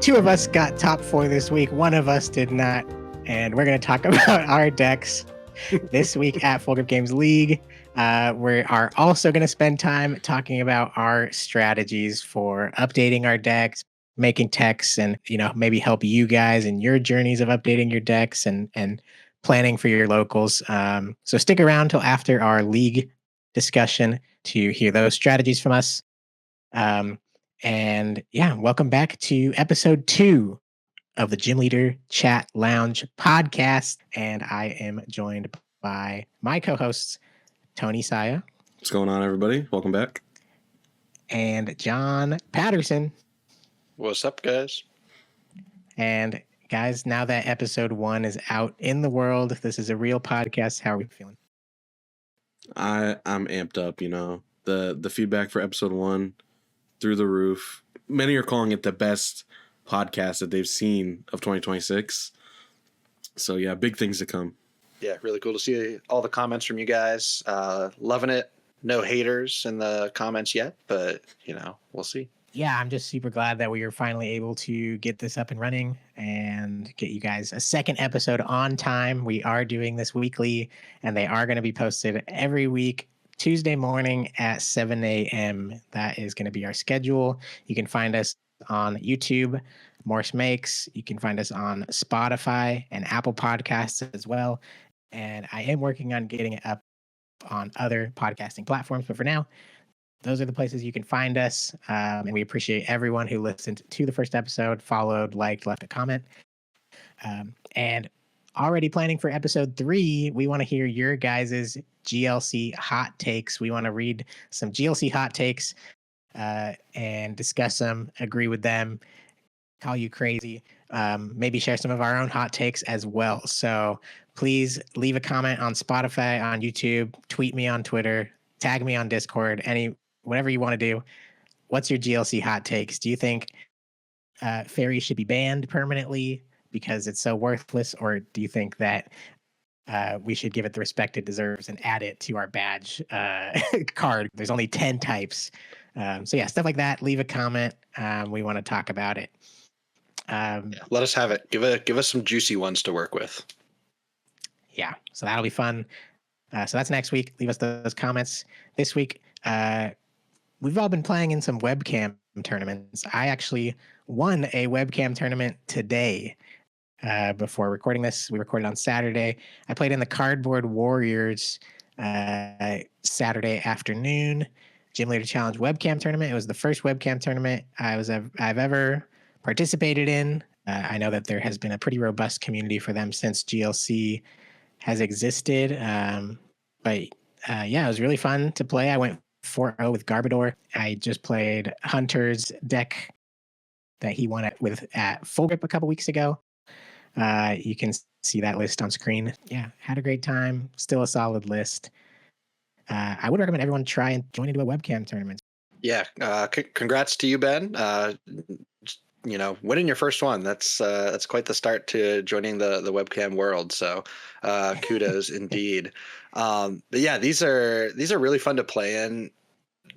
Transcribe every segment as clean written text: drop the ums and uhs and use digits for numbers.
Two of us got top 4 this week. One of us did not. And we're going to talk about our decks this week at Full Grip Games League. We are also going to spend time talking about our strategies for updating our decks, making techs, and maybe help you guys in your journeys of updating your decks and planning for your locals. So stick around till after our league discussion to hear those strategies from us. And yeah, welcome back to episode 2 of the Gym Leader Chat Lounge podcast. And I am joined by my co-hosts, Tony Saia. What's going on, everybody? Welcome back. And Jon Patterson. What's up, guys? And guys, now that episode 1 is out in the world, this is a real podcast. How are we feeling? I'm amped up, The feedback for episode 1 through the roof. Many are calling it the best podcast that they've seen of 2026. So yeah, big things to come. Yeah, really cool to see all the comments from you guys. Loving it. No haters in the comments yet, but we'll see. Yeah, I'm just super glad that we are finally able to get this up and running and get you guys a second episode on time. We are doing this weekly, and they are going to be posted every week, Tuesday morning at 7 a.m. That is going to be our schedule. You can find us on YouTube, Morse Makes. You can find us on Spotify and Apple Podcasts as well. And I am working on getting it up on other podcasting platforms. But for now, those are the places you can find us. And we appreciate everyone who listened to the first episode, followed, liked, left a comment. And already planning for episode 3, we want to hear your guys' GLC hot takes. We want to read some GLC hot takes and discuss them, agree with them, call you crazy, maybe share some of our own hot takes as well. So please leave a comment on Spotify, on YouTube, tweet me on Twitter, tag me on Discord, whatever you want to do. What's your GLC hot takes? Do you think fairies should be banned permanently because it's so worthless, or do you think that we should give it the respect it deserves and add it to our badge card? There's only 10 types. So yeah, stuff like that. Leave a comment. We want to talk about it. Let us have it. Give us some juicy ones to work with. Yeah, so that'll be fun. So that's next week. Leave us those comments. This week, we've all been playing in some webcam tournaments. I actually won a webcam tournament today. Before recording this, we recorded on Saturday. I played in the Cardboard Warriors Saturday afternoon Gym Leader Challenge webcam tournament. It was the first webcam tournament I've ever participated in. I know that there has been a pretty robust community for them since GLC has existed. But yeah, it was really fun to play. I went 4-0 with Garbodor. I just played Hunter's deck that he won at Full Grip a couple weeks ago. You can see that list on screen. Yeah, had a great time. Still a solid list. I would recommend everyone try and join into a webcam tournament. Yeah, congrats to you, Ben. Winning your first one. That's quite the start to joining the webcam world. So kudos indeed. But yeah, these are really fun to play in.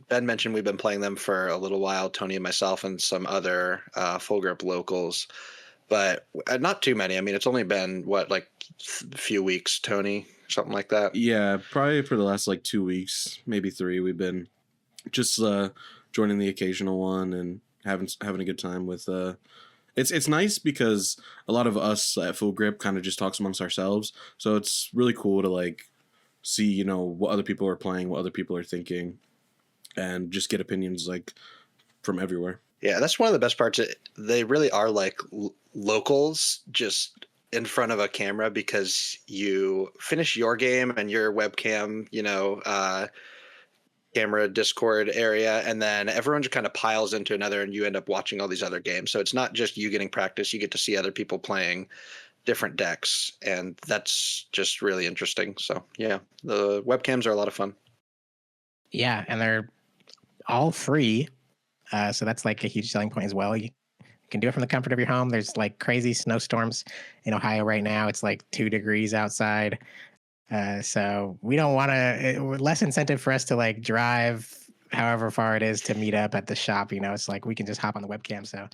Ben mentioned we've been playing them for a little while, Tony and myself and some other Full Grip locals. But not too many. I mean, it's only been, a few weeks, Tony? Something like that? Yeah, probably for the last, 2 weeks, maybe 3. We've been just joining the occasional one and having a good time with... It's nice because a lot of us at Full Grip kind of just talks amongst ourselves. So it's really cool to, see, what other people are playing, what other people are thinking, and just get opinions, from everywhere. Yeah, that's one of the best parts. They really are like locals just in front of a camera because you finish your game and your webcam, camera Discord area, and then everyone just kind of piles into another and you end up watching all these other games. So it's not just you getting practice, you get to see other people playing different decks, and that's just really interesting. So yeah, the webcams are a lot of fun. Yeah, and they're all free. So that's a huge selling point as well. You can do it from the comfort of your home. There's crazy snowstorms in Ohio right now. It's 2 degrees outside. So we don't want to, less incentive for us to drive however far it is to meet up at the shop, it's like we can just hop on the webcam. So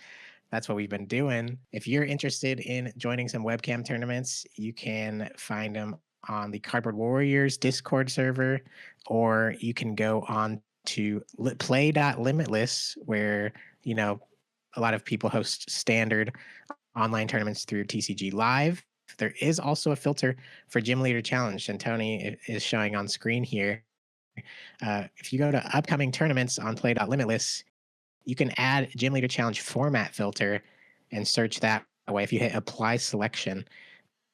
that's what we've been doing. If you're interested in joining some webcam tournaments, you can find them on the Cardboard Warriors Discord server, or you can go on to play.limitless, where, a lot of people host standard online tournaments through TCG Live. There is also a filter for Gym Leader Challenge, and Tony is showing on screen here. If you go to upcoming tournaments on play.limitless, you can add Gym Leader Challenge format filter and search that way. If you hit apply selection,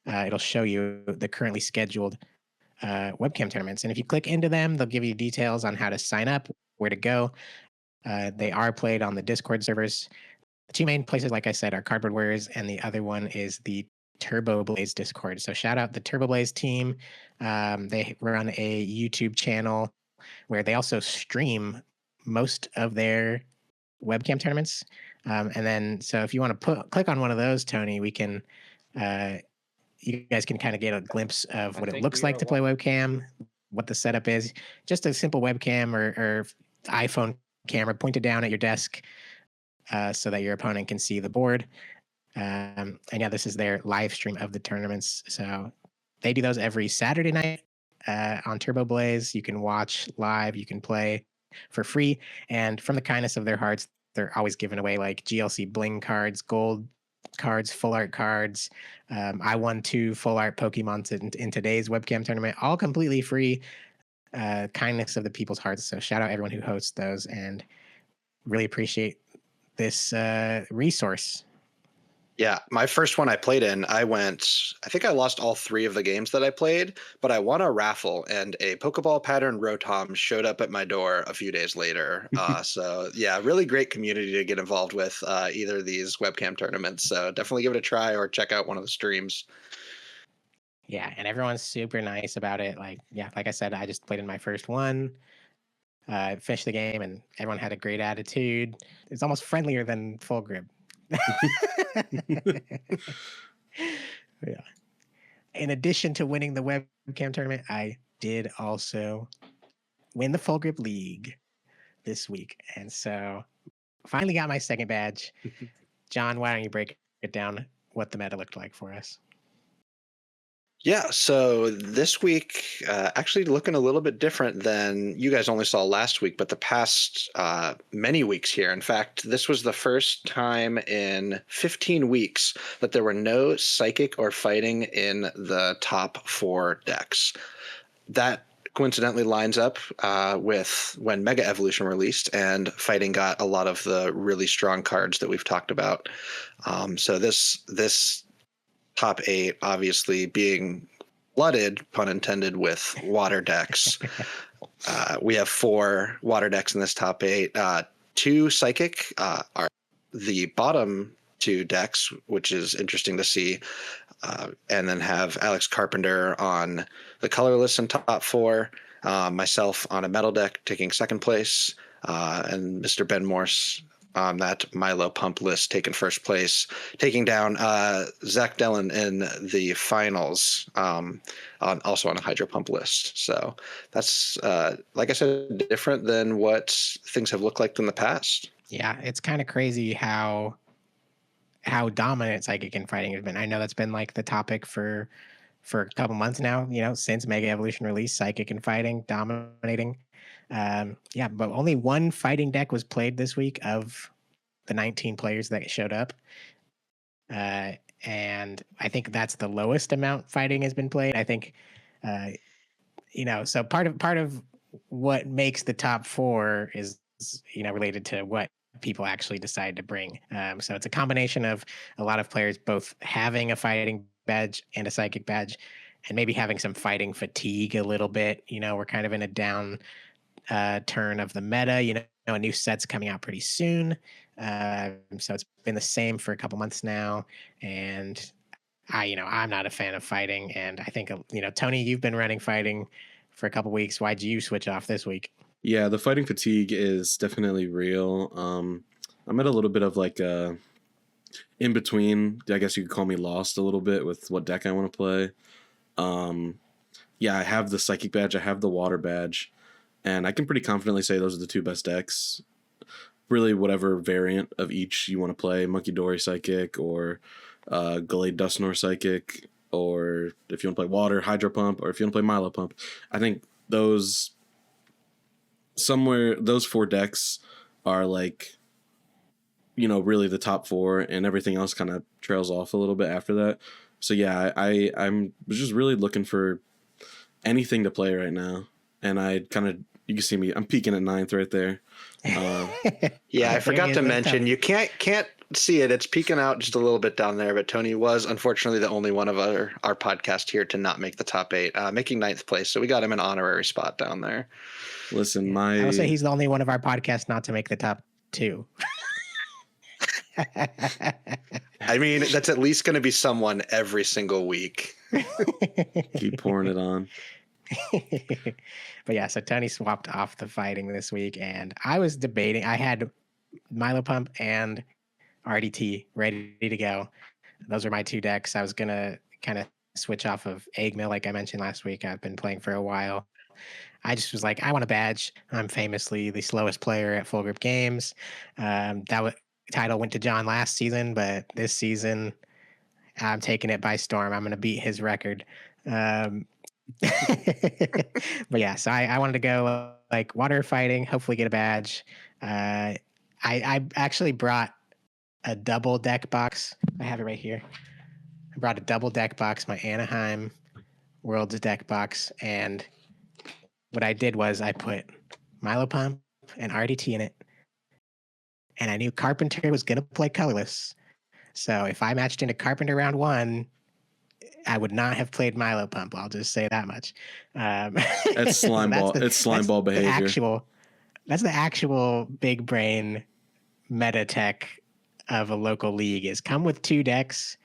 it'll show you the currently scheduled webcam tournaments. And if you click into them, they'll give you details on how to sign up, where to go. They are played on the Discord servers. The two main places, like I said, are Cardboard Warriors, and the other one is the Turbo Blaze Discord. So shout out the Turbo Blaze team. They run a YouTube channel where they also stream most of their webcam tournaments. And then, so if you want to click on one of those, Tony, we can, you guys can kind of get a glimpse of what it looks like to play webcam, what the setup is. Just a simple webcam or iPhone camera pointed down at your desk, so that your opponent can see the board. And yeah, this is their live stream of the tournaments. So they do those every Saturday night on Turbo Blaze. You can watch live, you can play for free. And from the kindness of their hearts, they're always giving away like GLC bling cards, gold cards, full art cards. I won 2 full art Pokemons in today's webcam tournament, all completely free. Kindness of the people's hearts. So shout out everyone who hosts those, and really appreciate this resource. Yeah, my first one I played in, I think I lost all 3 of the games that I played, but I won a raffle, and a Pokeball pattern Rotom showed up at my door a few days later. So yeah, really great community to get involved with either of these webcam tournaments. So definitely give it a try or check out one of the streams. Yeah, and everyone's super nice about it. Like I said, I just played in my first one. Finished the game, and everyone had a great attitude. It's almost friendlier than Full Grip. Yeah. In addition to winning the webcam tournament, I did also win the Full Grip League this week, and so finally got my second badge. John, why don't you break it down what the meta looked like for us? Yeah, so this week, actually looking a little bit different than you guys only saw last week, but the past many weeks here. In fact, this was the first time in 15 weeks that there were no psychic or fighting in the top 4 decks. That coincidentally lines up with when Mega Evolution released, and fighting got a lot of the really strong cards that we've talked about. So this top 8 obviously being flooded, pun intended, with water decks. We have 4 water decks in this top 8. 2 psychic are the bottom 2 decks, which is interesting to see. And then have Alex Carpenter on the colorless in top 4, myself on a metal deck taking second place, and Mr. Ben Morse on that Milopump list taking first place, taking down Zach Dellin in the finals, also on a Hydro Pump list. So that's, like I said, different than what things have looked like in the past. Yeah, it's kind of crazy how dominant psychic and fighting has been. I know that's been like the topic for a couple months now, since Mega Evolution release, psychic and fighting dominating. Yeah, but only 1 fighting deck was played this week of the 19 players that showed up. And I think that's the lowest amount fighting has been played. I think, so part of what makes the top 4 is, related to what people actually decide to bring. So it's a combination of a lot of players both having a fighting badge and a psychic badge, and maybe having some fighting fatigue a little bit. We're kind of in a down turn of the meta. A new set's coming out pretty soon. So it's been the same for a couple months now, and I'm not a fan of fighting. And I think, Tony, you've been running fighting for a couple weeks. Why'd you switch off this week? Yeah, the fighting fatigue is definitely real. I'm at a little bit of like in between. I guess you could call me lost a little bit with what deck I want to play. Yeah, I have the psychic badge. I have the water badge. And I can pretty confidently say those are the two best decks. Really, whatever variant of each you want to play, Monkey Dory Psychic or Gallade Dustnor Psychic, or if you want to play Water, Hydro Pump, or if you want to play Milopump. I think those 4 decks are like, really the top 4, and everything else kind of trails off a little bit after that. So yeah, I'm just really looking for anything to play right now, and you can see me, I'm peeking at 9th right there. Yeah, I forgot to mention, you can't see it. It's peeking out just a little bit down there, but Tony was unfortunately the only one of our podcast here to not make the top 8, making 9th place. So we got him an honorary spot down there. Listen, I will say he's the only one of our podcasts not to make the top 2. I mean, that's at least going to be someone every single week. Keep pouring it on. But yeah, so Tony swapped off the fighting this week, and I was debating. I had Milopump and RDT ready to go. Those are my 2 decks. I was gonna kind of switch off of Eggmill, like I mentioned last week. I've been playing for a while. I just was like, I want a badge. I'm famously the slowest player at full group games. Title went to Jon last season, but this season I'm taking it by storm. I'm going to beat his record. But yeah, so I wanted to go like water fighting, hopefully get a badge. I actually brought a double deck box. I have it right here. I brought a double deck box, my Anaheim Worlds deck box, and what I did was I put Milopump and RDT in it, and I knew Carpenter was going to play colorless. So if I matched into Carpenter round 1, I would not have played Milopump. I'll just say that much. That's slime ball. It's slime ball behavior. That's the actual big brain meta tech of a local league is come with 2 decks,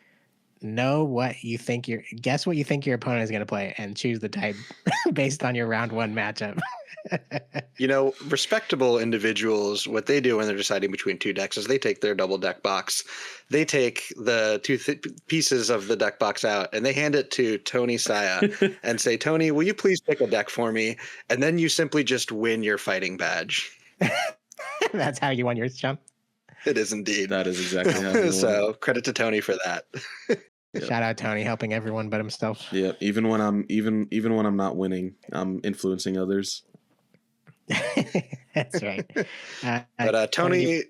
guess what you think your opponent is going to play, and choose the type based on your round 1 matchup. Respectable individuals, what they do when they're deciding between 2 decks is they take their double deck box, they take the 2 pieces of the deck box out, and they hand it to Tony Saia and say, Tony, will you please pick a deck for me? And then you simply just win your fighting badge. That's how you won yours, Jon? It is indeed. That is exactly how So credit to Tony for that. Yep. Shout out Tony, helping everyone but himself. Yeah, even when I'm not winning, I'm influencing others. That's right. But Tony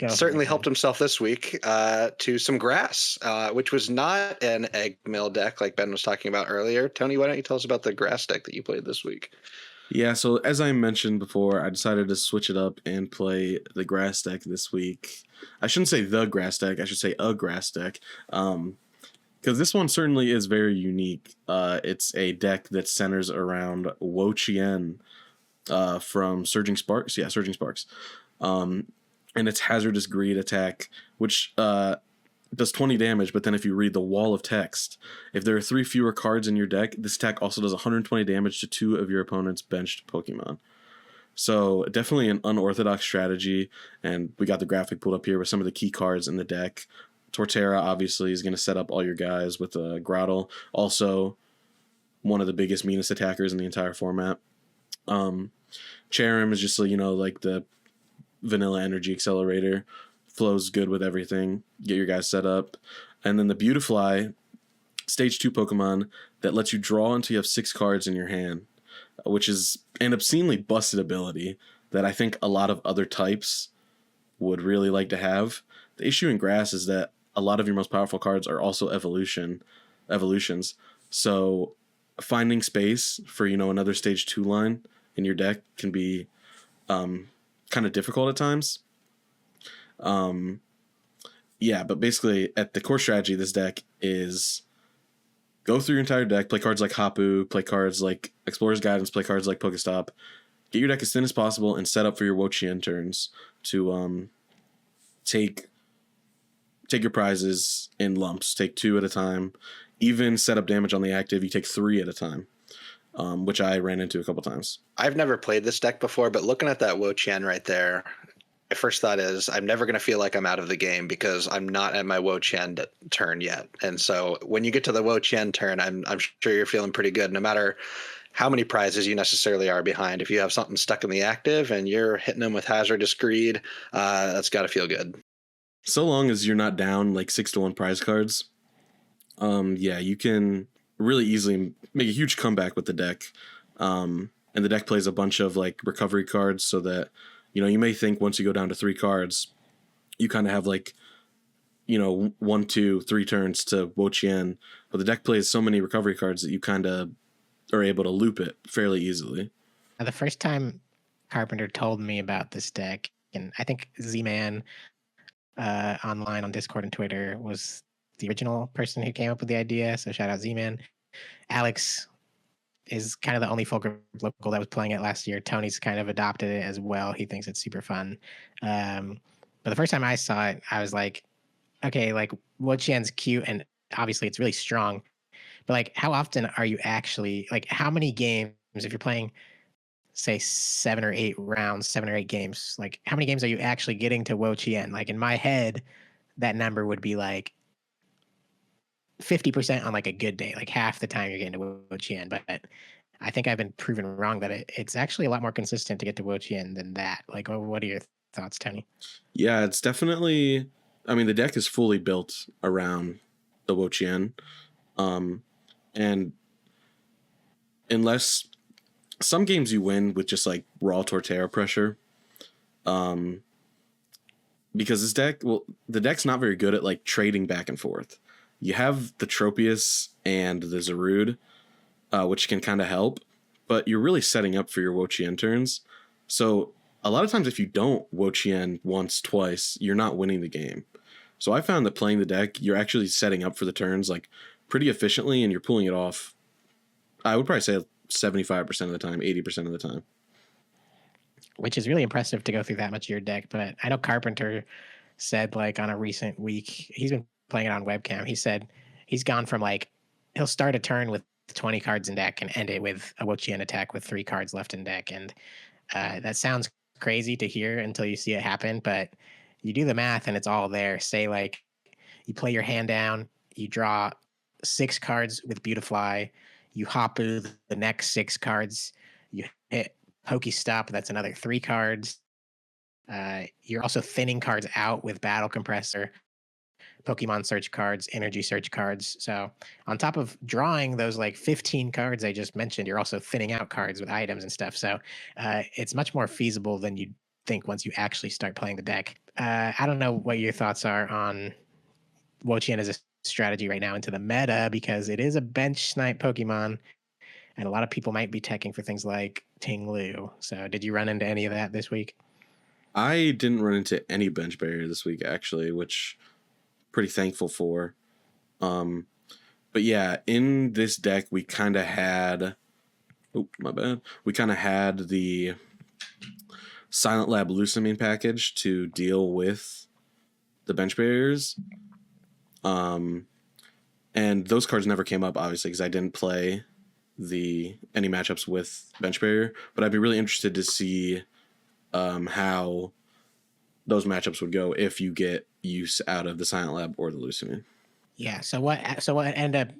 certainly helped himself this week to some grass, which was not an Eggmill deck like Ben was talking about earlier. Tony, why don't you tell us about the grass deck that you played this week? Yeah, so as I mentioned before, I decided to switch it up and play the grass deck this week. I shouldn't say the grass deck, I should say a grass deck. Because this one certainly is very unique. It's a deck that centers around Wo-Chien from Surging Sparks. Yeah, Surging Sparks. And it's Hazardous Greed attack, which does 20 damage, but then if you read the wall of text, if there are 3 fewer cards in your deck, this attack also does 120 damage to 2 of your opponent's benched Pokemon. So definitely an unorthodox strategy, and we got the graphic pulled up here with some of the key cards in the deck. Torterra obviously is going to set up all your guys with Grottle. Also, one of the biggest, meanest attackers in the entire format. Cherim is just, like the vanilla energy accelerator. Flows good with everything. Get your guys set up. And then the Beautifly, stage 2 Pokemon that lets you draw until you have 6 cards in your hand, which is an obscenely busted ability that I think a lot of other types would really like to have. The issue in Grass is that a lot of your most powerful cards are also evolutions. So finding space for, another stage 2 line in your deck can be kind of difficult at times. But basically at the core strategy of this deck is go through your entire deck, play cards like Hapu, play cards like Explorer's Guidance, play cards like Pokestop, get your deck as thin as possible, and set up for your Wo-Chien turns to take your prizes in lumps. Take 2 at a time. Even set up damage on the active, you take 3 at a time, which I ran into a couple times. I've never played this deck before, but looking at that Wo-Chien right there, my first thought is I'm never going to feel like I'm out of the game because I'm not at my Wo-Chien turn yet. And so when you get to the Wo-Chien turn, I'm sure you're feeling pretty good. No matter how many prizes you necessarily are behind. If you have something stuck in the active and you're hitting them with hazardous greed, that's got to feel good. So long as you're not down like 6-1 prize cards, yeah, you can really easily make a huge comeback with the deck. And the deck plays a bunch of like recovery cards so that, you may think once you go down to 3 cards, you kind of have like, 1, 2, 3 turns to Wo-Chien, but the deck plays so many recovery cards that you kind of are able to loop it fairly easily. Now, the first time Carpenter told me about this deck, and I think Z-Man online on Discord and Twitter was the original person who came up with the idea. So shout out Z-Man. Alex is kind of the only full group local that was playing it last year. Tony's kind of adopted it as well. He thinks it's super fun. But the first time I saw it, I was like, okay, like Wo-Chien's cute and obviously it's really strong. But like, how often are you actually like? How many games if you're playing? Say 7 or 8 rounds, 7 or 8 games, like how many games are you actually getting to Wo-Chien? Like in my head, that number would be like 50% on like a good day, like half the time you're getting to Wo-Chien. But I think I've been proven wrong that it's actually a lot more consistent to get to Wo-Chien than that. Like, what are your thoughts, Tony? Yeah, it's definitely, I mean, the deck is fully built around the Wo-Chien. And unless some games you win with just like raw Torterra pressure, because this deck, the deck's not very good at like trading back and forth. You have the Tropius and the Zarude, which can kind of help, but you're really setting up for your Wo-Chien turns. So a lot of times if you don't Wo-Chien once, twice, you're not winning the game. So I found that playing the deck, you're actually setting up for the turns like pretty efficiently, and you're pulling it off, I would probably say 75% of the time, 80% of the time. Which is really impressive to go through that much of your deck. But I know Carpenter said like on a recent week, he's been playing it on Webcam. He said he's gone from like, he'll start a turn with 20 cards in deck and end it with a Wo-Chien attack with 3 cards left in deck. And that sounds crazy to hear until you see it happen. But you do the math and it's all there. Say like you play your hand down, you draw 6 cards with Beautifly, you Hapu the next 6 cards, you hit Pokestop, that's another 3 cards. You're also thinning cards out with Battle Compressor, Pokemon search cards, energy search cards. So on top of drawing those like 15 cards I just mentioned, you're also thinning out cards with items and stuff. So it's much more feasible than you'd think once you actually start playing the deck. I don't know what your thoughts are on Wo-Chien as a strategy right now into the meta, because it is a bench snipe Pokemon, and a lot of people might be teching for things like Ting Lu. So did you run into any of that this week? I didn't run into any bench barrier this week, actually, which pretty thankful for. But yeah, in this deck, we kind of had... Oh, my bad. We kind of had the Silent Lab Lusamine package to deal with the bench barriers. And those cards never came up, obviously, because I didn't play any matchups with bench barrier. But I'd be really interested to see how those matchups would go if you get use out of the Silent Lab or the Lusamine. Yeah. So what ended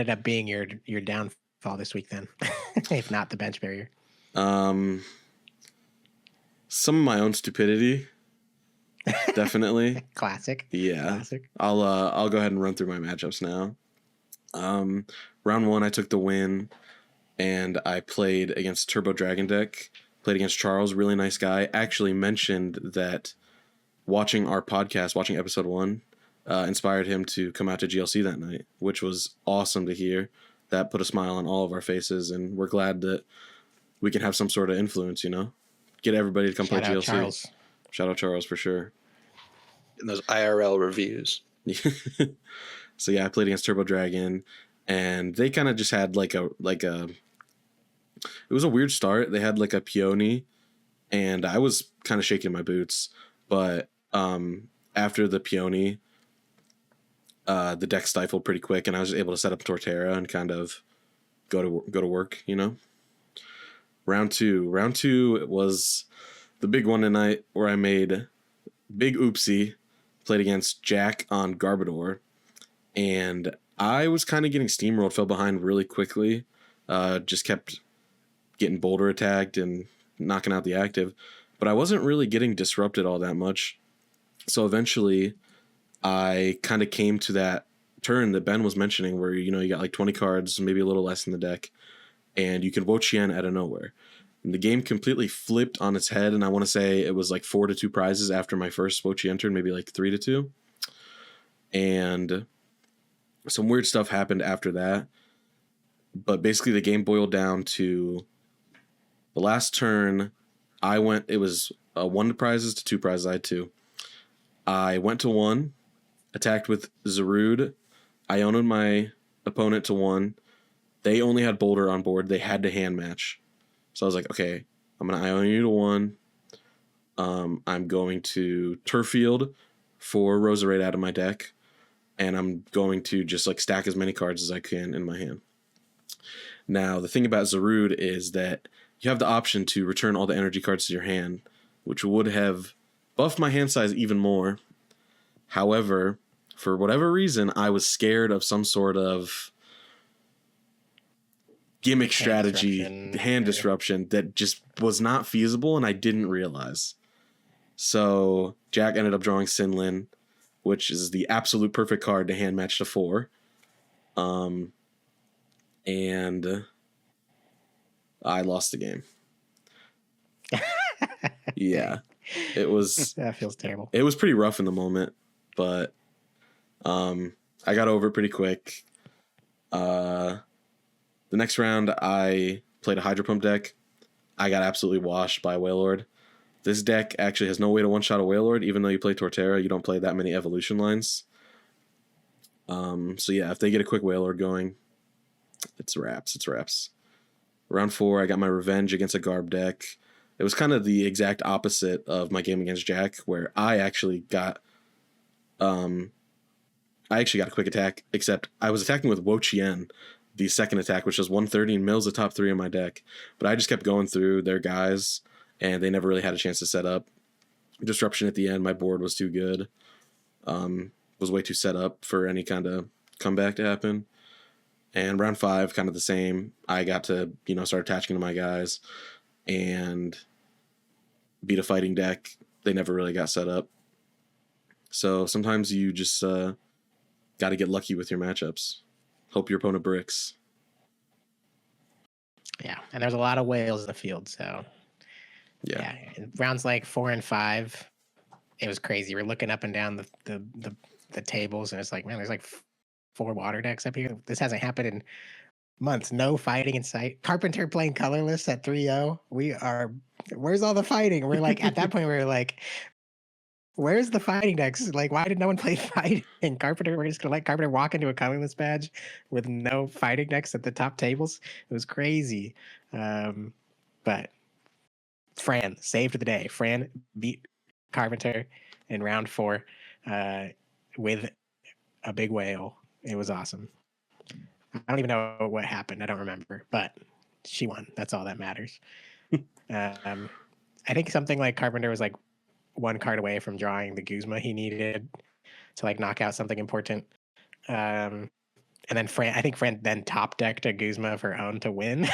up being your downfall this week then, if not the bench barrier? Some of my own stupidity, definitely. Classic. Yeah. Classic. I'll go ahead and run through my matchups now. Round 1, I took the win, and I played against Turbo Dragon deck. Played against Charles, really nice guy. Actually mentioned that watching our podcast, watching episode 1, inspired him to come out to GLC that night, which was awesome to hear. That put a smile on all of our faces, and we're glad that we can have some sort of influence, Get everybody to come play GLC. Charles. Shout out Charles for sure. In those IRL reviews. So yeah, I played against Turbo Dragon, and they kind of just had like a it was a weird start. They had like a Peony, and I was kind of shaking my boots, but after the Peony, the deck stifled pretty quick, and I was able to set up Torterra and kind of go to work, Round two, it was the big one tonight, where I made big oopsie, played against Jack on Garbodor, and I was kind of getting steamrolled, fell behind really quickly, Just kept getting boulder attacked and knocking out the active, but I wasn't really getting disrupted all that much. So eventually I kind of came to that turn that Ben was mentioning where, you know, you got like 20 cards, maybe a little less in the deck, and you can Wo-Chien out of nowhere. And the game completely flipped on its head, and I want to say it was like 4-2 prizes after my first Wo-Chien turn, maybe like 3-2. And some weird stuff happened after that. But basically the game boiled down to the last turn. It was 1 prizes to 2 prizes. I had 2. I went to 1, attacked with Zarude. I owned my opponent to 1. They only had Boulder on board. They had to hand match. So I was like, okay, I'm going to Ion you to 1. I'm going to Turf Field for Roserade out of my deck. And I'm going to just like stack as many cards as I can in my hand. Now, the thing about Zarude is that you have the option to return all the energy cards to your hand, which would have buffed my hand size even more. However, for whatever reason, I was scared of some sort of gimmick hand disruption that just was not feasible, and I didn't realize. So Jack ended up drawing Sinlin, which is the absolute perfect card to hand match to 4. And I lost the game. Yeah. It was that feels terrible. It was pretty rough in the moment, but I got over it pretty quick. The next round I played a Hydro Pump deck. I got absolutely washed by Wailord. This deck actually has no way to one-shot a Wailord, even though you play Torterra, you don't play that many evolution lines. So yeah, if they get a quick Wailord going, it's wraps. Round 4, I got my revenge against a Garb deck. It was kind of the exact opposite of my game against Jack, where I actually got a quick attack, except I was attacking with Wo-Chien, the second attack, which was 130 and mills the top 3 in my deck. But I just kept going through their guys, and they never really had a chance to set up. Disruption at the end, my board was too good. Was way too set up for any kind of comeback to happen. And round 5, kind of the same. I got to, start attaching to my guys and beat a fighting deck. They never really got set up. So sometimes you just got to get lucky with your matchups. Hope your opponent bricks. Yeah, and there's a lot of whales in the field, so yeah. In rounds like 4 and 5, it was crazy. We're looking up and down the tables, and it's like, man, there's like 4 water decks up here. This hasn't happened in months. No fighting in sight. Carpenter playing colorless at 3-0. Where's all the fighting? We're like, at that point, we were like, where's the fighting decks? Like, why did no one play fighting? Carpenter, we're just going to let Carpenter walk into a colorless badge with no fighting decks at the top tables. It was crazy. But Fran saved the day. Fran beat Carpenter in round 4 with a big whale. It was awesome. I don't even know what happened. I don't remember, but she won. That's all that matters. I think something like Carpenter was like 1 card away from drawing the Guzma he needed to like knock out something important. And then I think Fran then top decked a Guzma of her own to win.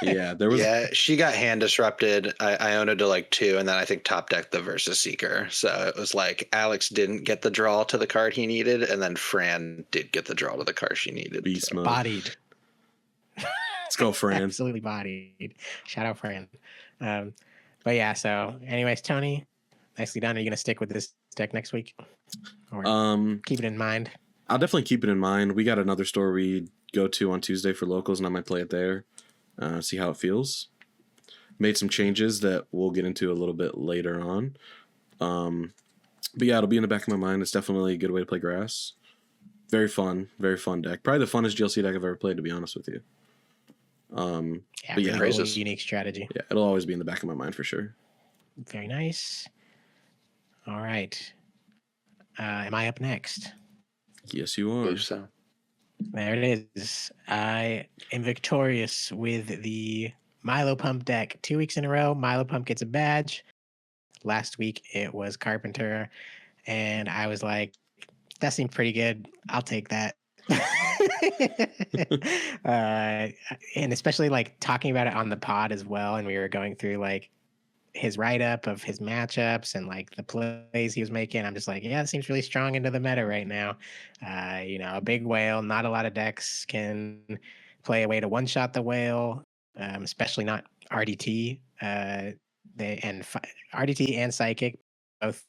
Yeah, there was. Yeah, she got hand disrupted. I owned it to like 2, and then I think top decked the Versus Seeker. So it was like Alex didn't get the draw to the card he needed, and then Fran did get the draw to the card she needed. Beast mode. Bodied. Let's go, Fran. Absolutely bodied. Shout out Fran. But yeah, so anyways, Tony, nicely done. Are you going to stick with this deck next week? Or keep it in mind? I'll definitely keep it in mind. We got another store we go to on Tuesday for locals, and I might play it there. See how it feels. Made some changes that we'll get into a little bit later on. But yeah, it'll be in the back of my mind. It's definitely a good way to play grass. Very fun deck. Probably the funnest GLC deck I've ever played, to be honest with you. But yeah, really unique strategy. Yeah, it'll always be in the back of my mind for sure. Very nice. All right. Am I up next? Yes, you are. I believe so. There it is. I am victorious with the Milopump deck. 2 weeks in a row, Milopump gets a badge. Last week, it was Carpenter. And I was like, that seemed pretty good. I'll take that. And especially like talking about it on the pod as well. And we were going through like his write-up of his matchups and like the plays he was making. I'm just like, yeah, it seems really strong into the meta right now. A big whale, not a lot of decks can play a way to one-shot the whale, especially not RDT. RDT and Psychic both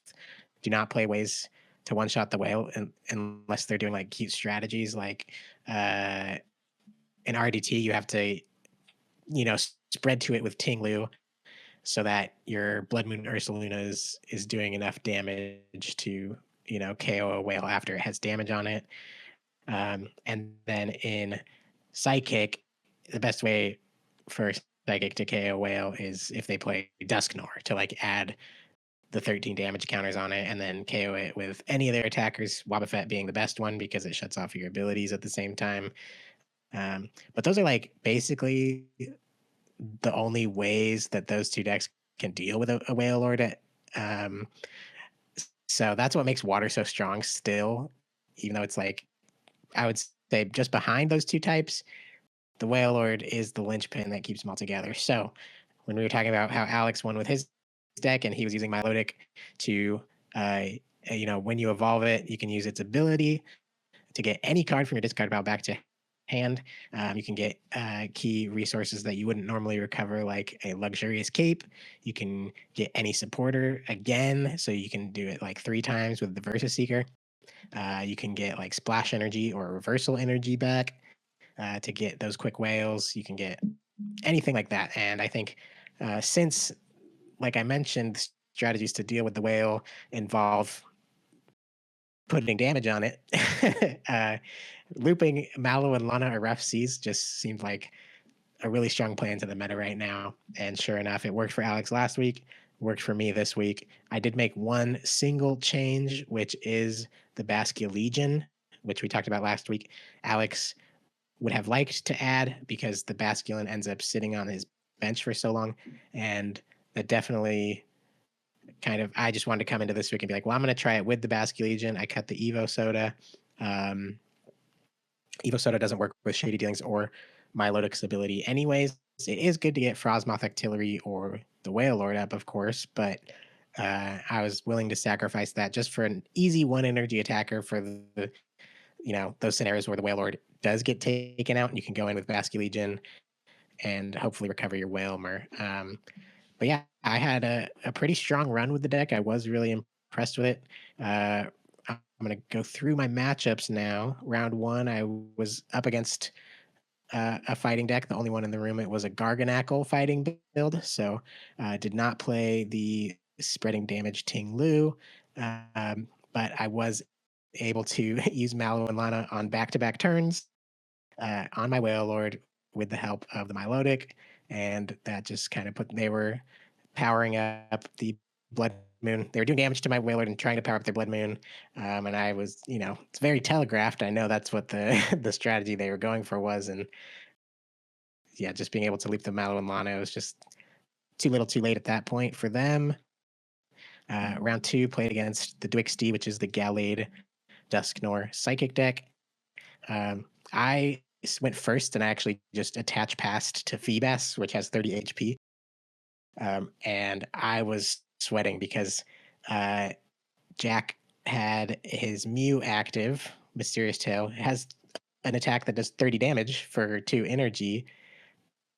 do not play ways to one-shot the whale unless they're doing like cute strategies. Like in RDT, you have to, spread to it with Ting Lu so that your Blood Moon Ursaluna is doing enough damage to, KO a whale after it has damage on it. And then in Psychic, the best way for Psychic to KO a whale is if they play Dusknor to like add the 13 damage counters on it and then KO it with any of their attackers, Wobbuffet being the best one because it shuts off your abilities at the same time. But those are like basically the only ways that those two decks can deal with a Whale Lord. So that's what makes Water so strong still, even though it's like, I would say just behind those two types, the Whale Lord is the linchpin that keeps them all together. So when we were talking about how Alex won with his deck and he was using Milotic to, when you evolve it, you can use its ability to get any card from your discard pile back to hand. You can get key resources that you wouldn't normally recover, like a luxurious cape. You can get any supporter again, so you can do it like 3 times with the Versus Seeker. You can get like splash energy or reversal energy back to get those quick whales. You can get anything like that. And I think since, like I mentioned, strategies to deal with the whale involve putting damage on it, looping Mallow and Lana or Rough Seas just seemed like a really strong play into the meta right now. And sure enough, it worked for Alex last week, worked for me this week. I did make one single change, which is the Baskia Legion, which we talked about last week. Alex would have liked to add because the Basculin ends up sitting on his bench for so long. And that definitely I just wanted to come into this week and be like, well, I'm going to try it with the Basque Legion. I cut the Evo Soda. Evo Soda doesn't work with Shady Dealings or Milotic's ability anyways. It is good to get Frostmoth Artillery or the Whale Lord up, of course, but I was willing to sacrifice that just for an easy 1 energy attacker for the those scenarios where the Whale Lord does get taken out and you can go in with Basque Legion and hopefully recover your Whalmer. But yeah, I had a pretty strong run with the deck. I was really impressed with it. I'm going to go through my matchups now. Round 1, I was up against a fighting deck. The only one in the room, it was a Garganackle fighting build. So did not play the spreading damage Ting Lu. But I was able to use Mallow and Lana on back-to-back turns on my Whale Lord with the help of the Milotic. And that just kind of they were powering up the Blood Moon. They were doing damage to my Whale Lord and trying to power up their Blood Moon. And I was, it's very telegraphed. I know that's what the the strategy they were going for was. And yeah, just being able to leap the Mallow and Lana was just too little too late at that point for them. Round 2, played against the Dwixty, which is the Gallade Dusknor Psychic deck. I went first and I actually just attached past to Feebas, which has 30 HP. And I was sweating because Jack had his Mew active, Mysterious Tail. It has an attack that does 30 damage for 2 energy.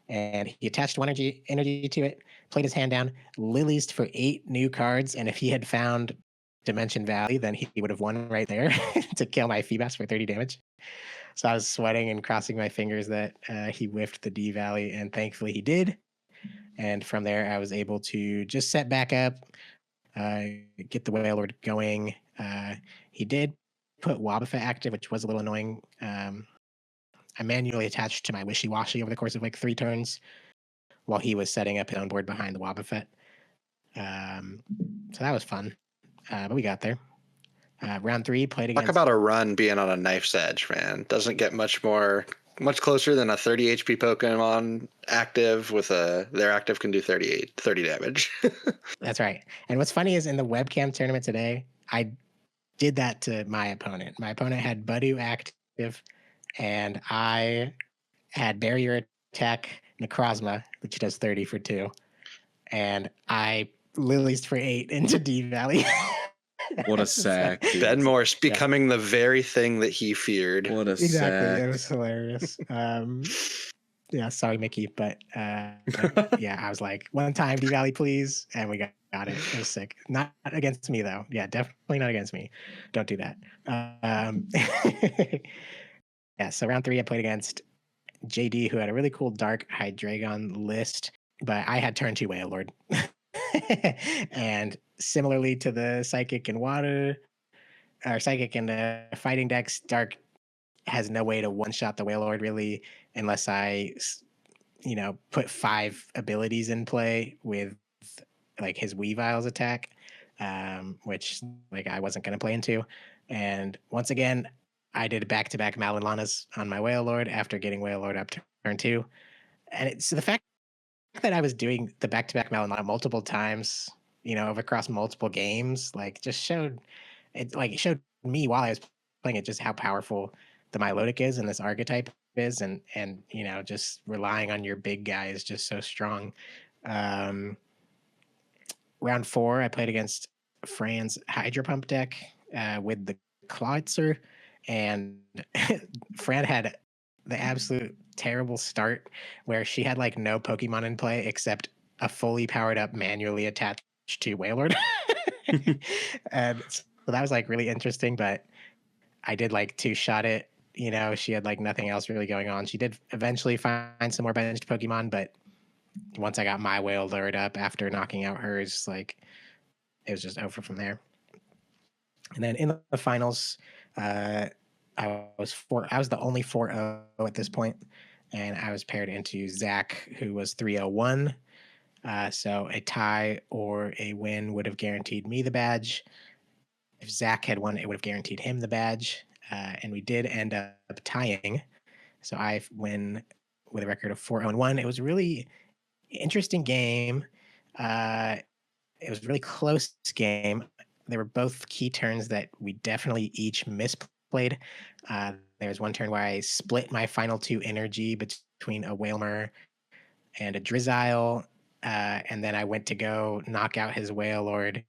And he attached 1 energy to it, played his hand down, lilies for 8 new cards. And if he had found Dimension Valley, then he would have won right there to kill my Feebas for 30 damage. So I was sweating and crossing my fingers that he whiffed the D Valley, and thankfully he did. And from there, I was able to just set back up, get the Whale Lord going. He did put Wobbuffet active, which was a little annoying. I manually attached to my Wishy Washy over the course of like 3 turns while he was setting up his own board behind the Wobbuffet. So that was fun, but we got there. Round 3, played against... Talk about a run being on a knife's edge, man. Doesn't get much closer than a 30 HP Pokemon active with their active can do 30 damage. That's right. And what's funny is in the webcam tournament today, I did that to my opponent. My opponent had Budu active, and I had barrier attack Necrozma, which does 30 for 2, and I Lilies for 8 into D Valley. What a sack, dude. Ben Morse becoming the very thing that he feared. What a Exactly. sack. It was hilarious. Yeah, sorry, Mickey, but yeah, I was like, one time D Valley, please, and we got it. It was sick. Not against me though. Yeah, definitely not against me. Don't do that. Yeah, so round 3, I played against JD, who had a really cool Dark Hydreigon list, but I had turn 2 Wailord. And similarly to the Psychic and Water, or Psychic and Fighting decks, Dark has no way to one-shot the Wailord really, unless I, put 5 abilities in play with like his Weavile's attack, which like I wasn't going to play into. And once again, I did back-to-back Malalanas on my Wailord after getting Wailord up to turn 2. And so the fact that I was doing the back-to-back Malalana multiple times, across multiple games, like just showed me while I was playing it just how powerful the Milotic is and this archetype is, and just relying on your big guy is just so strong. Round 4, I played against Fran's Hydro Pump deck with the Clawitzer, and Fran had the absolute terrible start where she had like no Pokemon in play except a fully powered up, manually attached to Wailord. And so that was like really interesting, but I did like 2-shot it. She had like nothing else really going on. She did eventually find some more benched Pokemon, but once I got my Wailord up after knocking out hers, like it was just over from there. And then in the finals, I was the only 4-0 at this point, and I was paired into Zach, who was 301. So a tie or a win would have guaranteed me the badge. If Zach had won, it would have guaranteed him the badge. And we did end up tying. So I win with a record of 4-1. It was a really interesting game. It was a really close game. There were both key turns that we definitely each misplayed. There was one turn where I split my final 2 energy between a Wailmer and a Drizzile, and then I went to go knock out his Wailord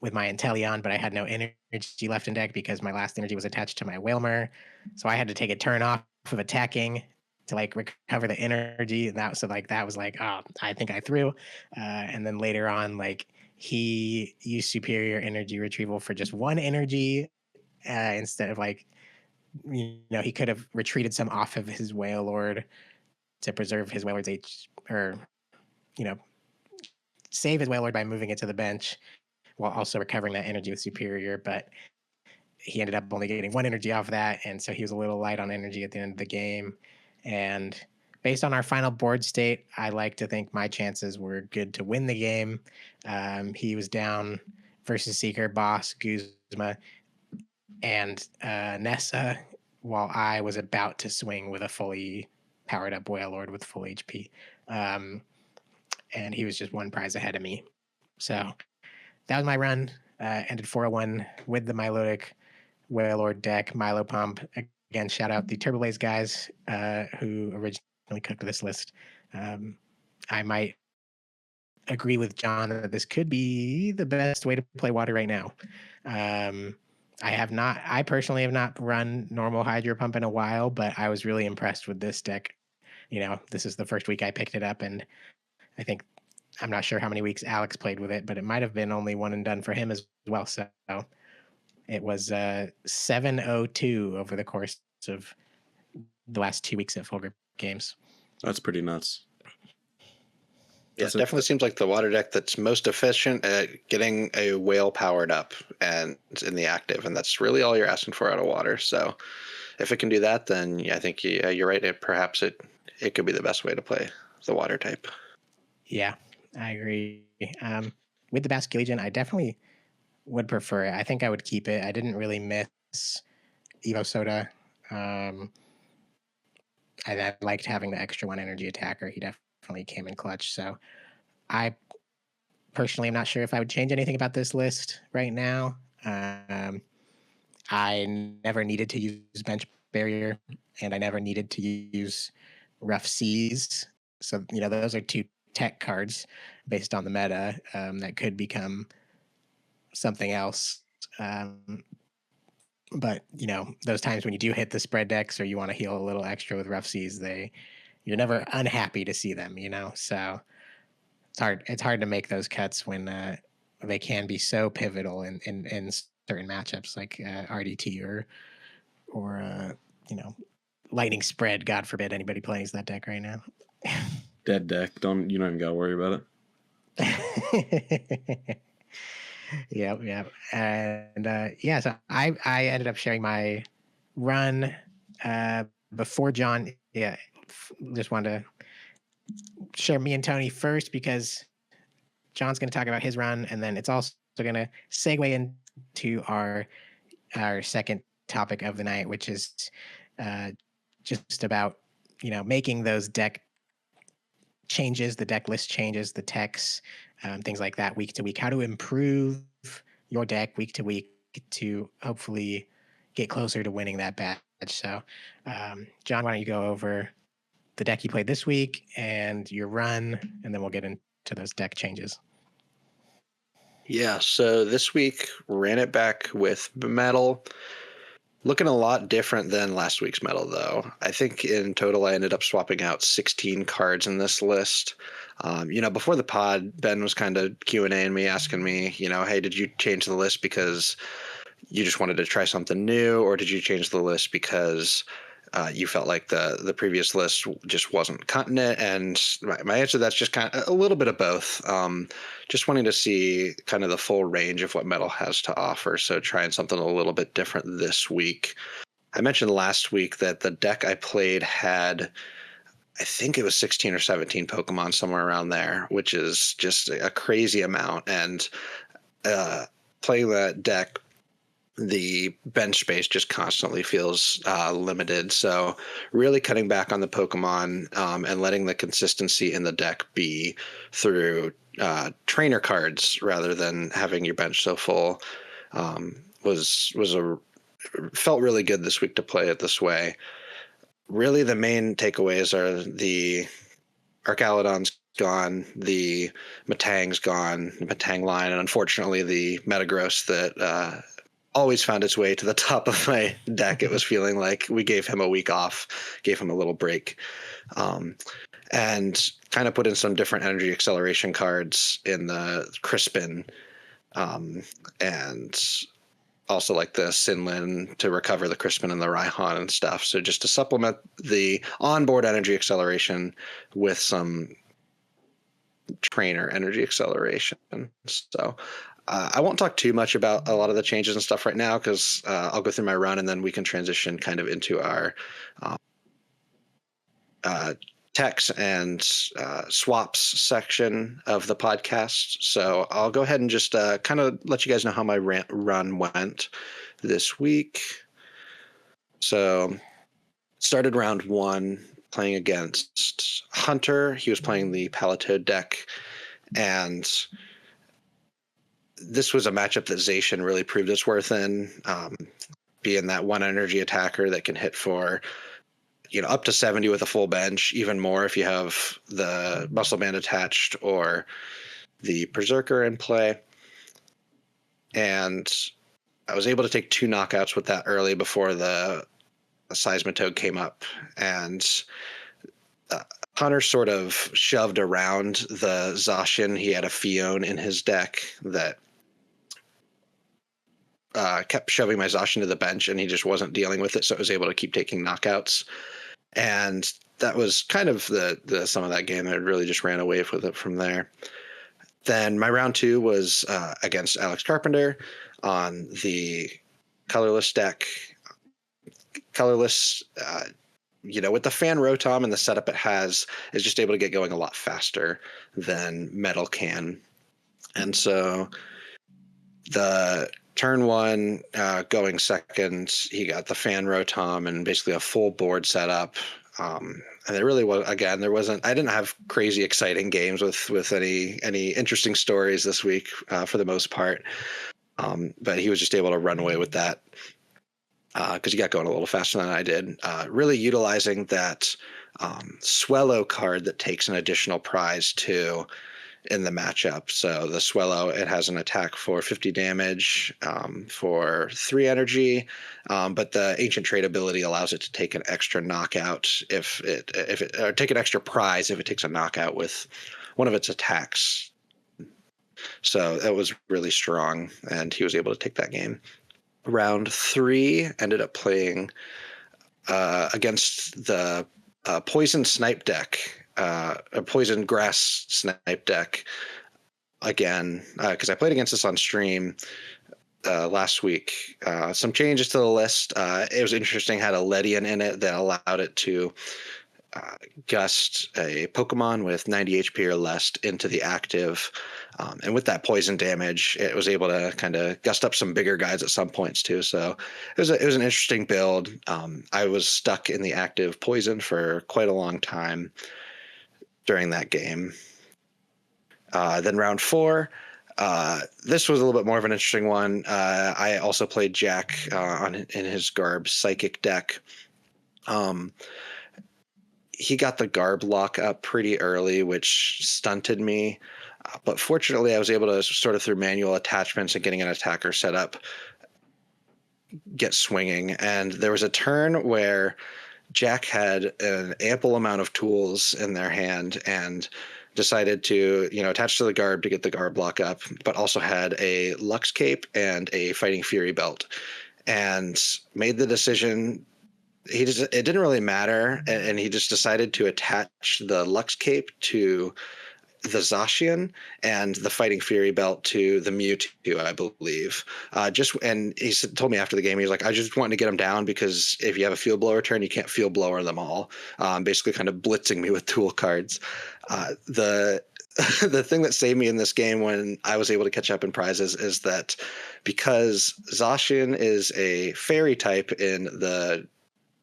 with my Inteleon, but I had no energy left in deck because my last energy was attached to my Wailmer. So I had to take a turn off of attacking to like recover the energy, and that was like, oh, I think I threw. And then later on, like he used superior energy retrieval for just 1 energy instead of like, he could have retreated some off of his Wailord to preserve his Wailord's save his Wailord by moving it to the bench while also recovering that energy with superior. But he ended up only getting 1 energy off that, and so he was a little light on energy at the end of the game. And based on our final board state, I like to think my chances were good to win the game. He was down versus Seeker, Boss, Guzma, and Nessa, while I was about to swing with a fully powered up Wailord with full HP. And he was just 1 prize ahead of me. So that was my run. Ended 4-1 with the Milotic Wailord deck, Milopump. Again, shout out the Turbo Blaze guys who originally cooked this list. I might agree with Jon that this could be the best way to play Water right now. I personally have not run normal Hydro Pump in a while, but I was really impressed with this deck. This is the first week I picked it up, and I think I'm not sure how many weeks Alex played with it, but it might have been only one and done for him as well. So it was 702 over the course of the last 2 weeks at full grip games. That's pretty nuts. Yeah, it definitely seems like the water deck that's most efficient at getting a whale powered up and it's in the active, and that's really all you're asking for out of water. So if it can do that, then yeah, I think you're right. Perhaps it could be the best way to play the water type. Yeah, I agree. With the Basque Legion, I definitely would prefer it. I think I would keep it. I didn't really miss Evo Soda. I liked having the extra 1 energy attacker. He definitely came in clutch. So I personally am not sure if I would change anything about this list right now. I never needed to use bench barrier, and I never needed to use rough seas. So, those are two tech cards based on the meta that could become something else. But, those times when you do hit the spread decks or you want to heal a little extra with rough seas, you're never unhappy to see them, So it's hard to make those cuts when they can be so pivotal in certain matchups like RDT or lightning spread. God forbid anybody plays that deck right now. Dead deck. You don't even gotta worry about it. Yep. And so I ended up sharing my run before Jon. Yeah, just wanted to share me and Tony first because Jon's going to talk about his run, and then it's also going to segue into our second topic of the night, which is just about making those deck changes, the deck list changes, the techs, things like that week to week. How to improve your deck week to week to hopefully get closer to winning that badge. So, Jon, why don't you go over the deck you played this week and your run, and then we'll get into those deck changes. Yeah, so this week ran it back with metal. Looking a lot different than last week's metal, though. I think in total I ended up swapping out 16 cards in this list. Before the pod, Ben was kind of Q&A'ing me, asking me, hey, did you change the list because you just wanted to try something new, or did you change the list because you felt like the previous list just wasn't cutting it? And my answer to that's just kind of a little bit of both. Just wanting to see kind of the full range of what metal has to offer. So trying something a little bit different this week. I mentioned last week that the deck I played had, I think it was 16 or 17 Pokemon, somewhere around there, which is just a crazy amount. And playing that deck, the bench space just constantly feels limited. So really cutting back on the Pokemon and letting the consistency in the deck be through trainer cards rather than having your bench so full felt really good this week to play it this way. Really, the main takeaways are the Archaludon's gone, the Metang's gone, the Metang line, and unfortunately the Metagross that always found its way to the top of my deck. It was feeling like we gave him a week off, gave him a little break, and kind of put in some different energy acceleration cards in the Crispin, and also like the Sinlin to recover the Crispin and the Raihan and stuff. So just to supplement the onboard energy acceleration with some trainer energy acceleration. So I won't talk too much about a lot of the changes and stuff right now because I'll go through my run and then we can transition kind of into our techs and swaps section of the podcast. So I'll go ahead and just kind of let you guys know how my run went this week. So started round one playing against Hunter. He was playing the Palatoad deck, and this was a matchup that Zacian really proved its worth in, being that one energy attacker that can hit for up to 70 with a full bench, even more if you have the Muscle Band attached or the Berserker in play. And I was able to take 2 knockouts with that early before the Seismitoad came up. And Hunter sort of shoved around the Zacian. He had a Fion in his deck that kept shoving my Zacian to the bench, and he just wasn't dealing with it, so I was able to keep taking knockouts. And that was kind of the sum of that game. I really just ran away with it from there. Then my round 2 was against Alex Carpenter on the colorless deck. Colorless, with the fan Rotom and the setup it has, is just able to get going a lot faster than Metal can. And so the turn 1, going second, he got the fan Rotom and basically a full board setup. And there really was, again, I didn't have crazy exciting games with any interesting stories this week for the most part. But he was just able to run away with that. because you got going a little faster than I did. Really utilizing that Swallow card that takes an additional prize too in the matchup. So the Swallow, it has an attack for 50 damage for 3 energy, but the Ancient Trait ability allows it to take an extra knockout if it or take an extra prize if it takes a knockout with one of its attacks. So that was really strong, and he was able to take that game. Round 3 ended up playing against the Poison Snipe deck, a Poison Grass Snipe deck again, because I played against this on stream last week. Some changes to the list. It was interesting, had a Ledian in it that allowed it to gust a Pokemon with 90 HP or less into the active. And with that poison damage, it was able to kind of gust up some bigger guys at some points too. So it was an interesting build. I was stuck in the active poison for quite a long time during that game. Then round 4, this was a little bit more of an interesting one. I also played Jack in his Garb Psychic deck. He got the Garb lock up pretty early, which stunted me. But fortunately, I was able to sort of through manual attachments and getting an attacker set up, get swinging. And there was a turn where Jack had an ample amount of tools in their hand and decided to, attach to the Garb to get the Garb lock up, but also had a Lux Cape and a Fighting Fury belt, and made the decision. It didn't really matter, and he just decided to attach the Lux Cape to the Zacian and the Fighting Fury belt to the Mewtwo, I believe. And he told me after the game, he was like, I just wanted to get him down because if you have a field blower turn, you can't field blower them all. Basically kind of blitzing me with tool cards. The thing that saved me in this game when I was able to catch up in prizes is that because Zacian is a fairy type in the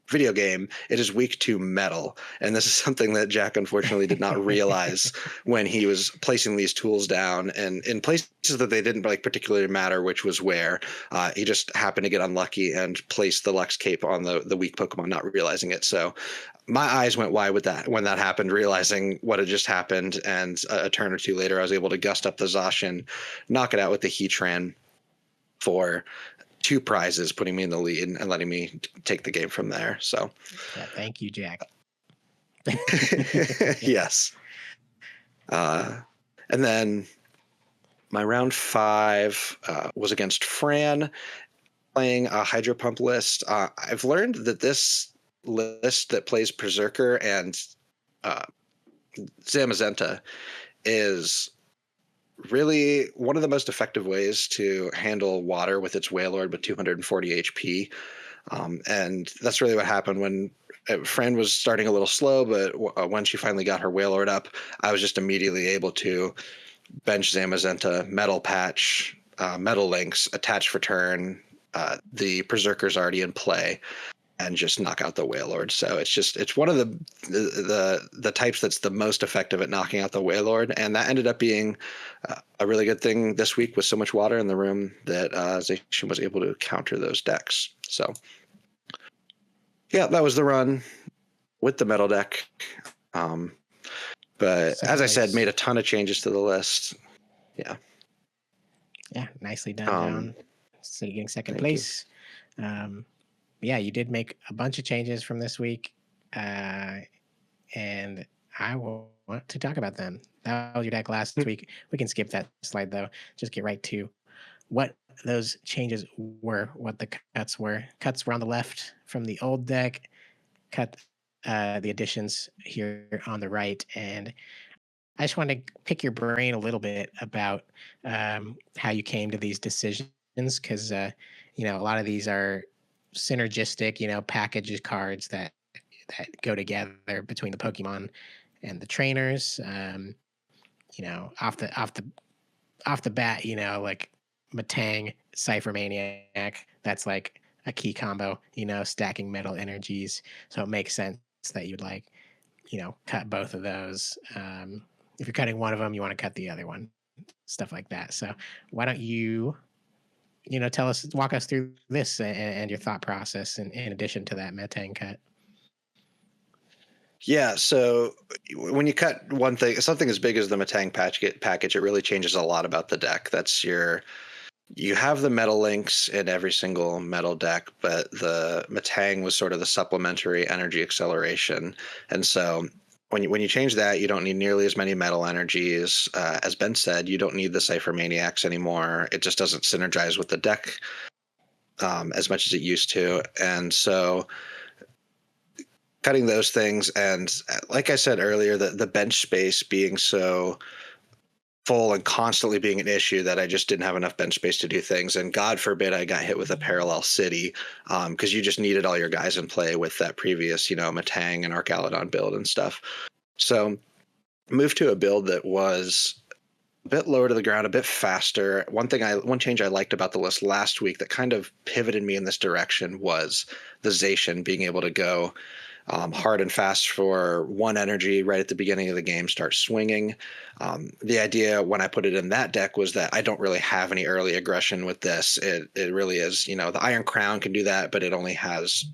video game, it is weak to metal, and this is something that Jack unfortunately did not realize when he was placing these tools down, and in places that they didn't particularly matter which was where. He just happened to get unlucky and placed the Lux Cape on the weak Pokemon, not realizing it. So my eyes went wide with that when that happened, realizing what had just happened, and a turn or two later I was able to gust up the Zacian, knock it out with the Heatran for 2 prizes, putting me in the lead and letting me take the game from there. So yeah, thank you, Jack. Yes. And then my round 5 was against Fran, playing a Hydro Pump list. I've learned that this list that plays Berserker and Zamazenta is really one of the most effective ways to handle water with its Wailord with 240 HP. And that's really what happened when Fran was starting a little slow, but when she finally got her Wailord up, I was just immediately able to bench Zamazenta, Metal Patch, Metal Links, attach for turn. The Berserker's already in play, and just knock out the Wailord. So it's one of the types that's the most effective at knocking out the Wailord, and that ended up being a really good thing this week with so much water in the room that Zacian was able to counter those decks. So yeah, that was the run with the metal deck. But as I said, made a ton of changes to the list. Yeah. Yeah, nicely done, Jon. So you're getting second place. Yeah, you did make a bunch of changes from this week, and I want to talk about them. That was your deck last week. We can skip that slide, though. Just get right to what those changes were, what the cuts were. Cuts were on the left from the old deck, cut the additions here on the right, and I just want to pick your brain a little bit about how you came to these decisions, because a lot of these are synergistic, package cards that go together between the Pokemon and the trainers. Off the bat, like Matang, Cypher Maniac, that's like a key combo, stacking metal energies. So it makes sense that you'd cut both of those. If you're cutting one of them, you want to cut the other one, stuff like that. So why don't you walk us through this and your thought process in addition to that Metang cut. Yeah, so when you cut one thing, something as big as the Metang package, it really changes a lot about the deck. You have the metal links in every single metal deck, but the Metang was sort of the supplementary energy acceleration. And so when you change that, you don't need nearly as many metal energies. As Ben said, you don't need the Cypher Maniacs anymore. It just doesn't synergize with the deck as much as it used to. And so cutting those things, and like I said earlier, the bench space being so full and constantly being an issue that I just didn't have enough bench space to do things. And God forbid I got hit with a parallel city, because you just needed all your guys in play with that previous, Metang and Archaludon build and stuff. So moved to a build that was a bit lower to the ground, a bit faster. One change I liked about the list last week that kind of pivoted me in this direction was the Zacian being able to go hard and fast for 1 energy right at the beginning of the game, start swinging. The idea when I put it in that deck was that I don't really have any early aggression with this. It really is, the Iron Crown can do that, but it has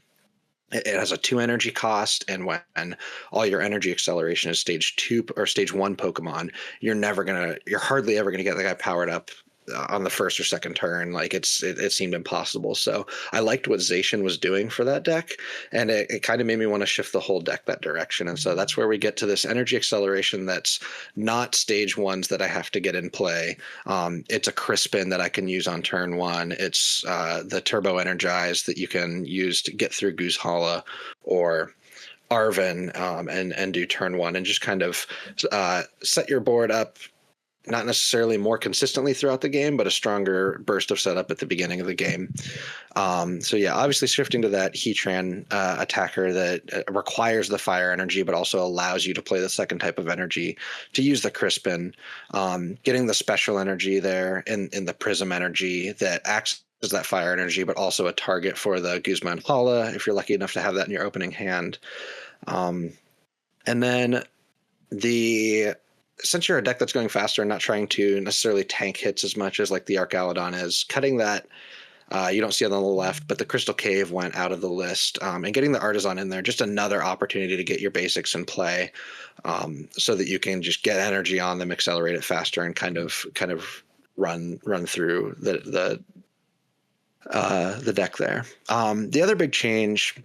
a 2 energy cost, and when all your energy acceleration is stage 2 or stage 1 Pokemon, you're hardly ever gonna get the guy powered up on the first or second turn. Like it seemed impossible. So I liked what Zacian was doing for that deck, and it kind of made me want to shift the whole deck that direction. And so that's where we get to this energy acceleration that's not stage 1s that I have to get in play. It's a Crispin that I can use on turn 1. It's the Turbo Energize that you can use to get through Goose Hollow or Arven, and do turn 1 and just kind of set your board up, not necessarily more consistently throughout the game, but a stronger burst of setup at the beginning of the game. So yeah, obviously shifting to that Heatran attacker that requires the fire energy, but also allows you to play the second type of energy to use the Crispin. Getting the special energy there in the Prism energy that acts as that fire energy, but also a target for the Guzma and Paula if you're lucky enough to have that in your opening hand. And then since you're a deck that's going faster and not trying to necessarily tank hits as much as like the Archaludon is, cutting that, you don't see it on the left, but the Crystal Cave went out of the list, and getting the Artisan in there, just another opportunity to get your basics in play, so that you can just get energy on them, accelerate it faster, and kind of run through the deck there. The other big change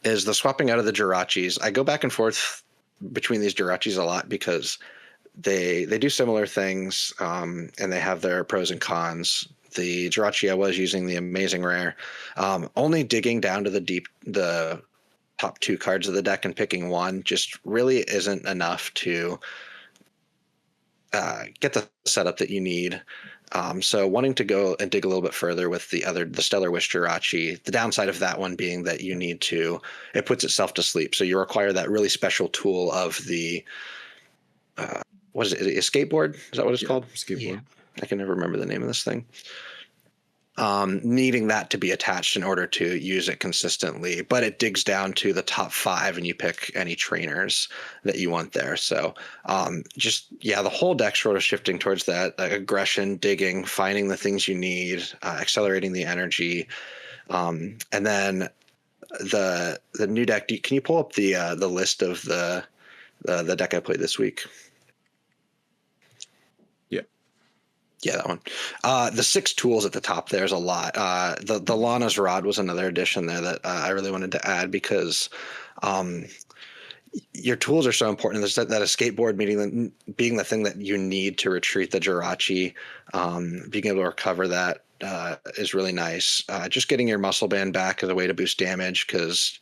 is the swapping out of the Jirachis. I go back and forth between these Jirachis a lot because they do similar things, and they have their pros and cons. The Jirachi I was using, the Amazing Rare, only digging down to the top 2 cards of the deck and picking one just really isn't enough to get the setup that you need. So wanting to go and dig a little bit further with the Stellar Wish Jirachi, the downside of that one being that it puts itself to sleep. So you require that really special tool of the, what is it, Escape Board? Is that what it's called? Escape Board. I can never remember the name of this thing. Needing that to be attached in order to use it consistently, but it digs down to the top 5 and you pick any trainers that you want there. So the whole deck sort of shifting towards that aggression, digging, finding the things you need, accelerating the energy. And then the new deck, can you pull up the list of the deck I played this week? Yeah, that one. The 6 tools at the top, there's a lot. The Lana's Rod was another addition there that I really wanted to add because your tools are so important. There's that escape board being the thing that you need to retreat the Jirachi. Being able to recover that is really nice. Just getting your muscle band back is a way to boost damage because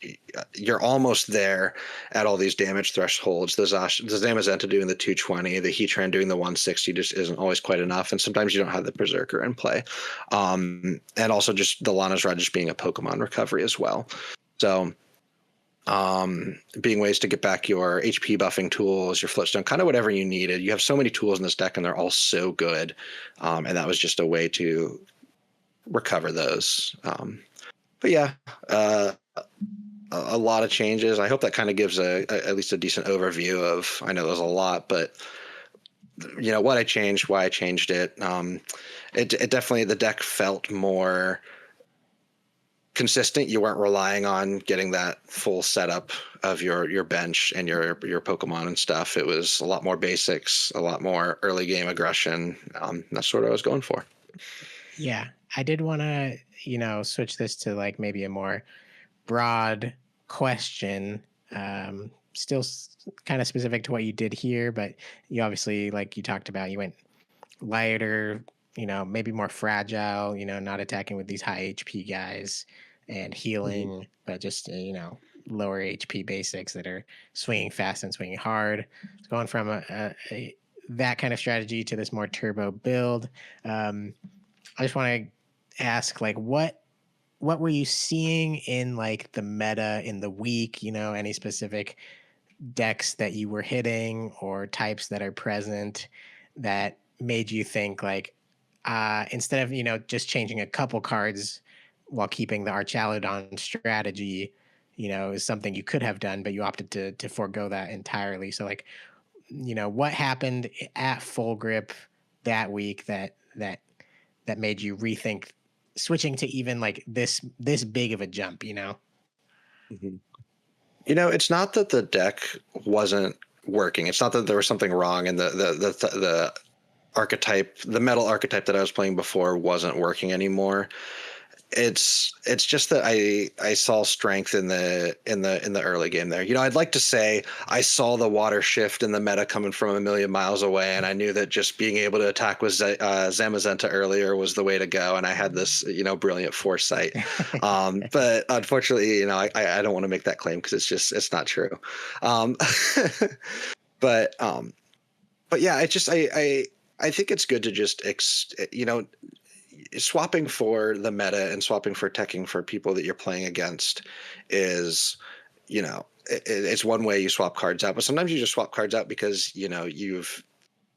you're almost there at all these damage thresholds. The Zamazenta doing the 220, the Heatran doing the 160 just isn't always quite enough, and sometimes you don't have the Berserker in play. And also just the Lana's Rod just being a Pokemon recovery as well. So being ways to get back your HP buffing tools, your Floatstone, kind of whatever you needed. You have so many tools in this deck and they're all so good. And that was just a way to recover those. But yeah, a lot of changes. I hope that kind of gives at least a decent overview of, I know there's a lot, but what I changed, why I changed it. It definitely, the deck felt more consistent. You weren't relying on getting that full setup of your bench and your Pokemon and stuff. It was a lot more basics, a lot more early game aggression. That's what I was going for. Yeah, I did want to, switch this to like maybe a more broad question. Still kind of specific to what you did here, but you obviously, like you talked about, you went lighter, maybe more fragile, not attacking with these high HP guys and healing, but just, lower HP basics that are swinging fast and swinging hard. It's going from that kind of strategy to this more turbo build. I just want to ask, like, what were you seeing in like the meta in the week? Any specific decks that you were hitting or types that are present that made you think like, instead of just changing a couple cards while keeping the Archaludon strategy, is something you could have done, but you opted to forego that entirely. So like, what happened at Full Grip that week that made you rethink switching to even like this big of a jump? Mhm. It's not that the deck wasn't working. It's not that there was something wrong and the archetype, the metal archetype that I was playing before wasn't working anymore. It's just that I saw strength in the early game there. I'd like to say I saw the water shift in the meta coming from a million miles away, and I knew that just being able to attack with Zamazenta earlier was the way to go, and I had this brilliant foresight. But unfortunately, I don't want to make that claim because it's not true. Um, but yeah, I think it's good to just swapping for the meta and swapping for teching for people that you're playing against is, it's one way you swap cards out, but sometimes you just swap cards out because,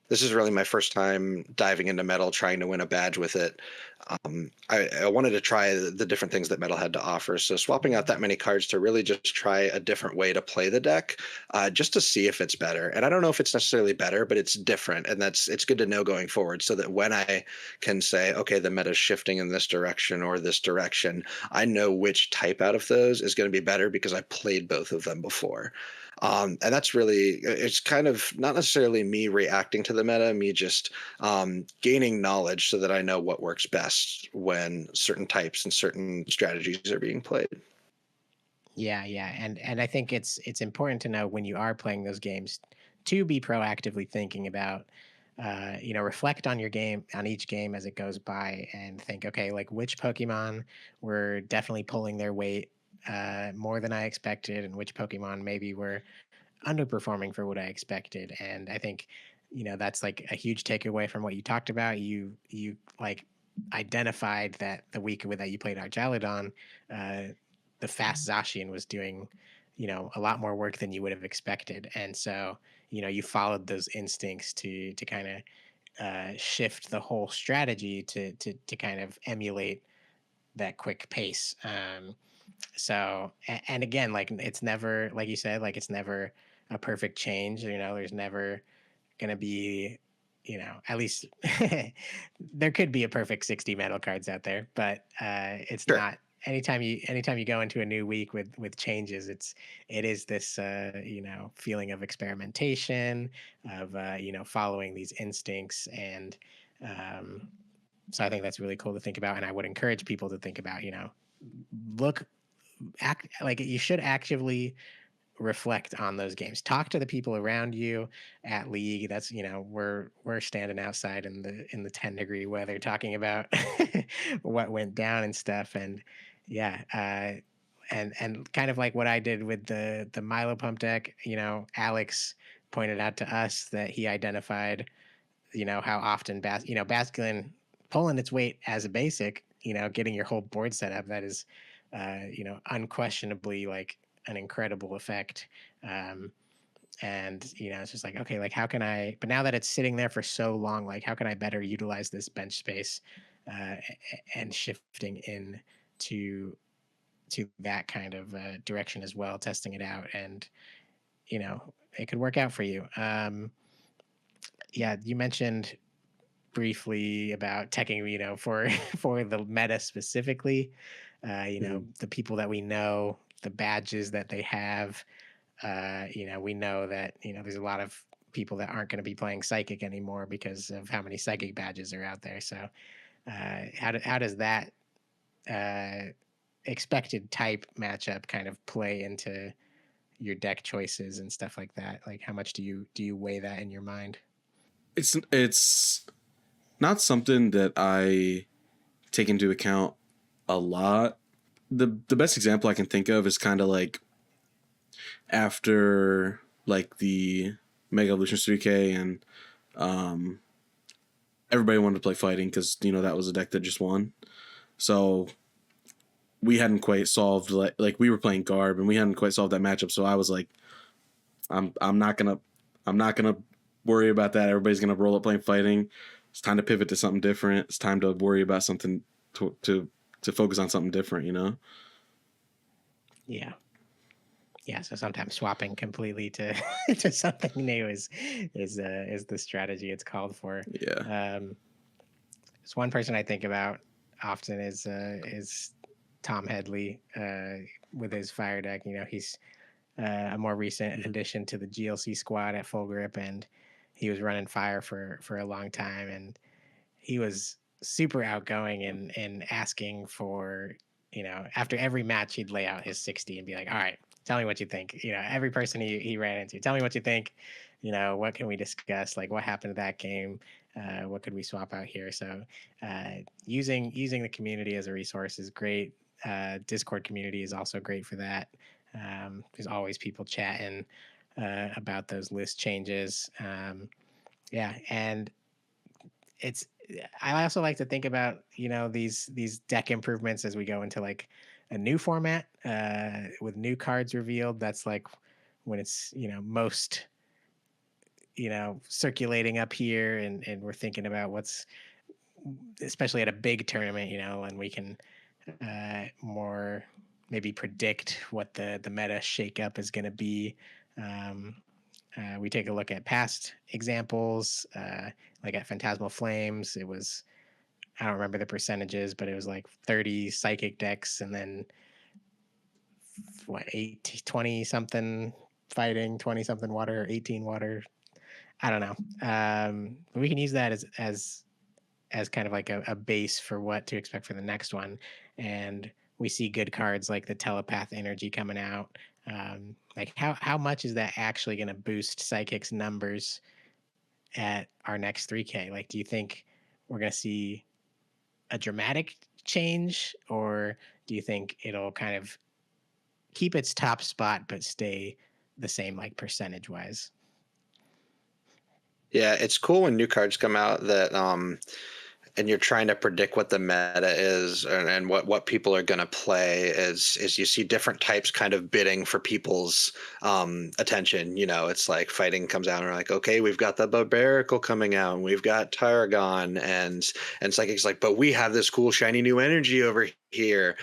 this is really my first time diving into metal, trying to win a badge with it. I wanted to try the different things that metal had to offer. So swapping out that many cards to really just try a different way to play the deck, just to see if it's better. And I don't know if it's necessarily better, but it's different. And it's good to know going forward so that when I can say, okay, the meta's shifting in this direction or this direction, I know which type out of those is going to be better because I played both of them before. And that's really, it's kind of not necessarily me reacting to the meta, me just gaining knowledge so that I know what works best when certain types and certain strategies are being played. Yeah, and I think it's important to know when you are playing those games to be proactively thinking about, reflect on your game, on each game as it goes by, and think, okay, like which Pokemon were definitely pulling their weight more than I expected, and which Pokemon maybe were underperforming for what I expected. And I think, that's like a huge takeaway from what you talked about. You like identified that the week that you played Archaludon, uh, the fast Zacian was doing, a lot more work than you would have expected. And so, you followed those instincts to kind of shift the whole strategy to kind of emulate that quick pace. So, and again, like it's never, like you said, like it's never a perfect change. There's never going to be, at least there could be a perfect 60 metal cards out there, but it's Sure. not. Anytime you go into a new week with changes, it is this feeling of experimentation, of following these instincts. And um so I think that's really cool to think about, and I would encourage people to think about, look, act like you should actively reflect on those games. Talk to the people around you at League. That's, we're standing outside in the 10-degree weather talking about what went down and stuff. And yeah, and kind of like what I did with the Milopump deck. Alex pointed out to us that he identified, how often Basculin pulling its weight as a basic, getting your whole board set up, that is unquestionably like an incredible effect. And it's just like, okay, like how can I, but now that it's sitting there for so long, like how can I better utilize this bench space, and shifting in to that kind of direction as well, testing it out, and it could work out for you. yeah, you mentioned briefly about teching, for for the meta specifically, Mhm. the people that we know, the badges that they have. We know that there's a lot of people that aren't going to be playing psychic anymore because of how many psychic badges are out there. So, how does that uh, expected type matchup kind of play into your deck choices and stuff like that? Like, how much do you weigh that in your mind? It's not something that I take into account a lot. The best example I can think of is kind of like after like the Mega Evolutions 3K and um everybody wanted to play fighting because that was a deck that just won. So we hadn't quite solved like we were playing Garb and we hadn't quite solved that matchup. So I was like, I'm not gonna worry about that. Everybody's gonna roll up playing fighting. It's time to pivot to something different. It's time to worry about something to focus on something different. Yeah. Yeah, so sometimes swapping completely to to something new is the strategy it's called for. Yeah. Um, There's one person I think about often is Tom Headley with his fire deck. He's a more recent Mhm. addition to the GLC squad at Full Grip, and he was running fire for a long time, and he was super outgoing and asking for, after every match he'd lay out his 60 and be like, all right, tell me what you think. Every person he ran into, tell me what you think. What can we discuss? Like, what happened to that game? What could we swap out here? So uh, using the community as a resource is great. Discord community is also great for that. There's always people chatting about those list changes. Yeah, and it's I also like to think about these deck improvements as we go into like a new format with new cards revealed. That's like when it's most circulating up here, and we're thinking about what's, especially at a big tournament, and we can more maybe predict what the meta shakeup is going to be. um, we take a look at past examples, like at Phantasmal Flames. It was, I don't remember the percentages, but it was like 30 psychic decks and then what, 8, 20 something fighting, 20 something water, 18 water. I don't know. We can use that as kind of like a base for what to expect for the next one. And we see good cards like the Telepath Energy coming out. Like how much is that actually going to boost Psychic's numbers at our next 3K? Like, do you think we're going to see a dramatic change, or do you think it'll kind of keep its top spot but stay the same, like percentage wise? Yeah, it's cool when new cards come out that and you're trying to predict what the meta is and what people are going to play is you see different types kind of bidding for people's attention. It's like fighting comes out and we're like, okay, we've got the Barbarical coming out and we've got Tyragon and Psychic's like, but we have this cool shiny new energy over here.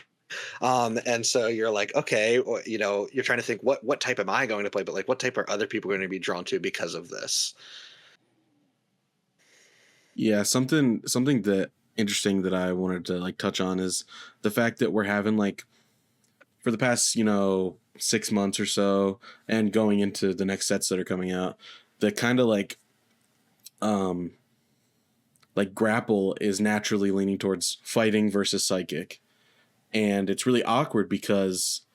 And so you're like, okay, you're trying to think what type am I going to play, but like what type are other people going to be drawn to because of this? Yeah, something that interesting that I wanted to like touch on is the fact that we're having like for the past 6 months or so and going into the next sets that are coming out, the kind of um like grapple is naturally leaning towards fighting versus psychic, and it's really awkward because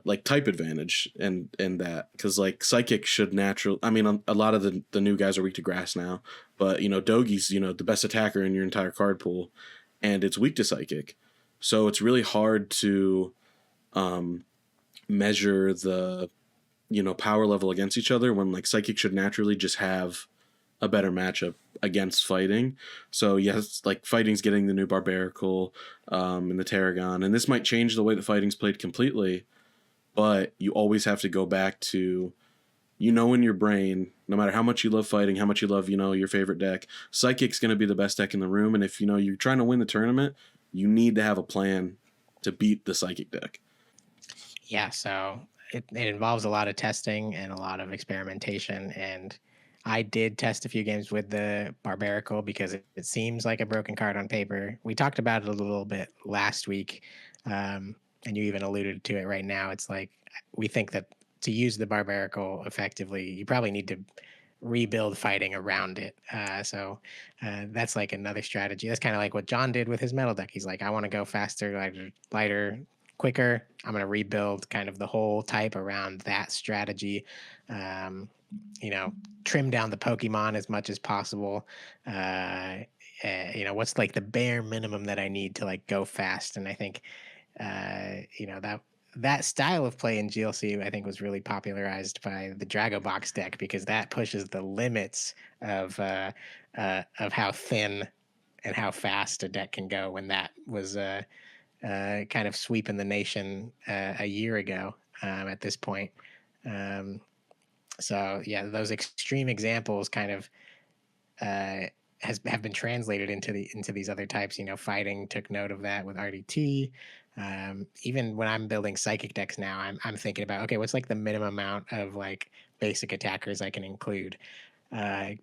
like type advantage and that because like psychic should natural. I mean, a lot of the new guys are weak to grass now, but Dogi's the best attacker in your entire card pool, and it's weak to psychic, so it's really hard to um measure the power level against each other when like psychic should naturally just have a better matchup against fighting. So yes, like fighting's getting the new Barbarical and the Tarragon, and this might change the way that fighting's played completely, but you always have to go back to in your brain, no matter how much you love fighting, how much you love your favorite deck, psychic's going to be the best deck in the room, and if you're trying to win the tournament, you need to have a plan to beat the psychic deck. Yeah, so it involves a lot of testing and a lot of experimentation, and I did test a few games with the Barbarical because it seems like a broken card on paper. We talked about it a little bit last week, and you even alluded to it right now. It's like we think that to use the Barbarical effectively, you probably need to rebuild fighting around it. So that's like another strategy. That's kind of like what Jon did with his metal deck. He's like, I want to go faster, lighter, quicker. I'm going to rebuild kind of the whole type around that strategy. Um, Trim down the Pokemon as much as possible. What's like the bare minimum that I need to like go fast? And I think, that style of play in GLC, I think, was really popularized by the Drago Box deck because that pushes the limits of how thin and how fast a deck can go. When that was kind of sweeping the nation a year ago at this point. So yeah, those extreme examples kind of have been translated into these other types. Fighting took note of that with RDT. Even when I'm building psychic decks now, I'm thinking about, okay, what's like the minimum amount of like basic attackers I can include,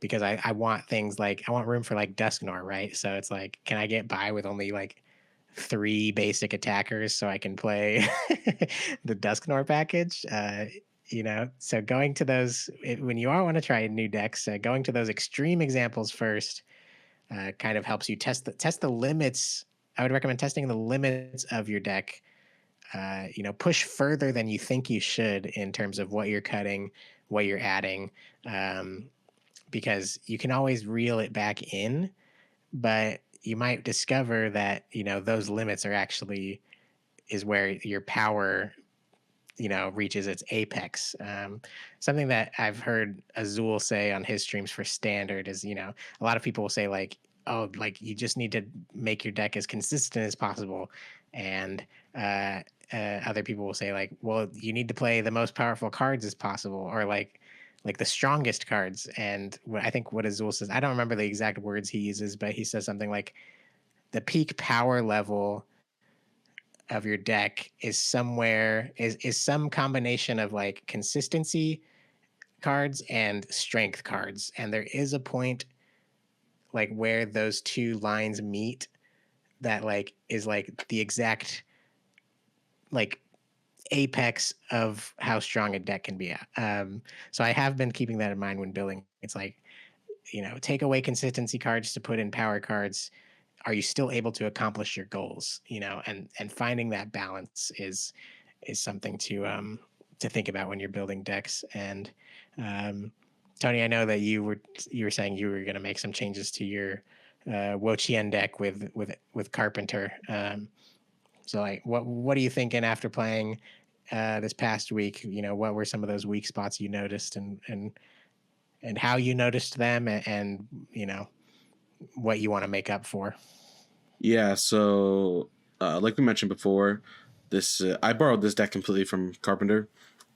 because I want things like, I want room for like Dusknoir, right? So it's like, can I get by with only like 3 basic attackers so I can play the Dusknoir package? So going to those, when you all want to try new decks, going to those extreme examples first kind of helps you test the limits. I would recommend testing the limits of your deck. Push further than you think you should in terms of what you're cutting, what you're adding, because you can always reel it back in, but you might discover that those limits are actually is where your power reaches its apex. Something that I've heard Azul say on his streams for standard is, a lot of people will say like, oh, like you just need to make your deck as consistent as possible. And other people will say like, well, you need to play the most powerful cards as possible, or like the strongest cards. And I think what Azul says, I don't remember the exact words he uses, but he says something like the peak power level of your deck is somewhere is some combination of like consistency cards and strength cards, and there is a point like where those two lines meet that like is like the exact like apex of how strong a deck can be. So I have been keeping that in mind when building. It's like, take away consistency cards to put in power cards. Are you still able to accomplish your goals? And finding that balance is something to think about when you're building decks. And Tony, I know that you were saying you were going to make some changes to your Wo-Chien deck with Carpenter. So like, what are you thinking after playing this past week? What were some of those weak spots you noticed, and how you noticed them, and what you want to make up for? Yeah, so like we mentioned before, this I borrowed this deck completely from Carpenter.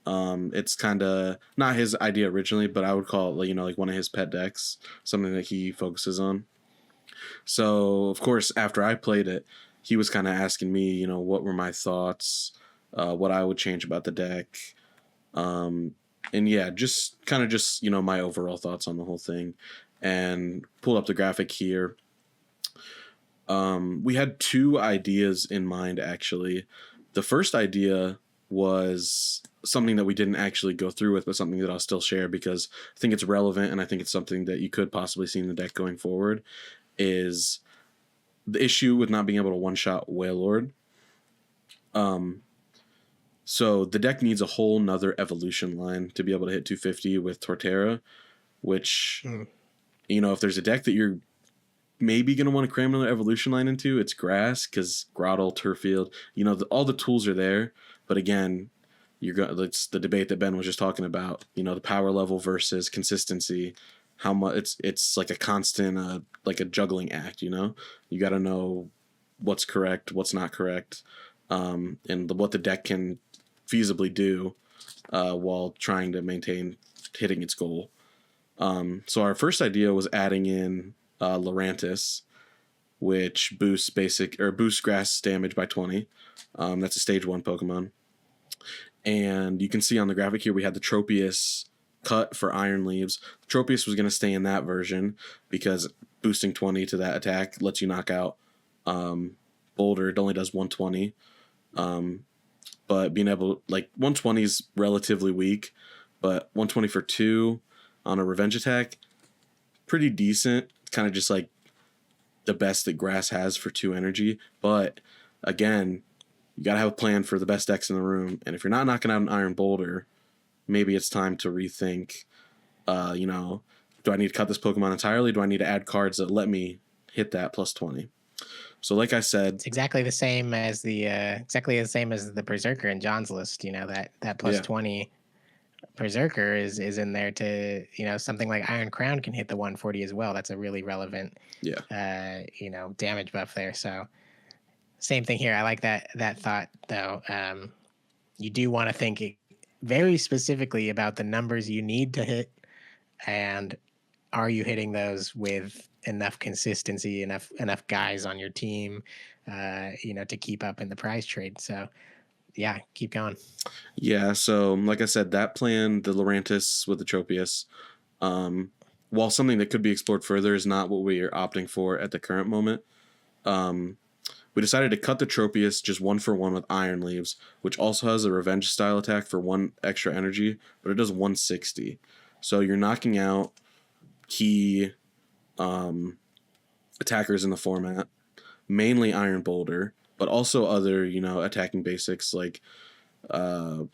It's kind of not his idea originally, but I would call it like one of his pet decks, something that he focuses on. So of course, after I played it, he was kind of asking me, what were my thoughts, what I would change about the deck, and yeah, just my overall thoughts on the whole thing, and pull up the graphic here. We had 2 ideas in mind, actually. The first idea was something that we didn't actually go through with, but something that I'll still share because I think it's relevant, and I think it's something that you could possibly see in the deck going forward, is the issue with not being able to one-shot Wailord. So the deck needs a whole nother evolution line to be able to hit 250 with Torterra, which, if there's a deck that you're maybe going to want to cram another evolution line into, it's Grass, because Grottle, Turffield, all the tools are there. But again, it's the debate that Ben was just talking about, the power level versus consistency, how much it's like a constant, like a juggling act, you got to know what's correct, what's not correct, and what the deck can feasibly do while trying to maintain hitting its goal. So our first idea was adding in Lurantis, which boosts grass damage by 20. That's a stage 1 Pokemon. And you can see on the graphic here we had the Tropius cut for Iron Leaves. Tropius was going to stay in that version because boosting 20 to that attack lets you knock out Boulder. It only does 120. But being able, like, 120 is relatively weak, but 120 for 2 on a revenge attack, pretty decent. Kind of just like the best that Grass has for 2 energy. But again, you got to have a plan for the best decks in the room. And if you're not knocking out an Iron Boulder, maybe it's time to rethink, do I need to cut this Pokemon entirely? Do I need to add cards that let me hit that plus 20? So like I said, it's exactly the same as the Berserker in John's list. That plus 20 Berserker is in there to, something like Iron Crown can hit the 140 as well. That's a really relevant damage buff there. So same thing here. I like that thought though. You do want to think very specifically about the numbers you need to hit, and are you hitting those with enough consistency, enough guys on your team, to keep up in the prize trade. So yeah, keep going. Yeah, so like I said, that plan, the Lurantis with the Tropius, while something that could be explored further, is not what we are opting for at the current moment. We decided to cut the Tropius just 1-for-1 with Iron Leaves, which also has a revenge style attack for 1 extra energy, but it does 160. So you're knocking out key attackers in the format, mainly Iron Boulder, but also other, attacking basics like we'll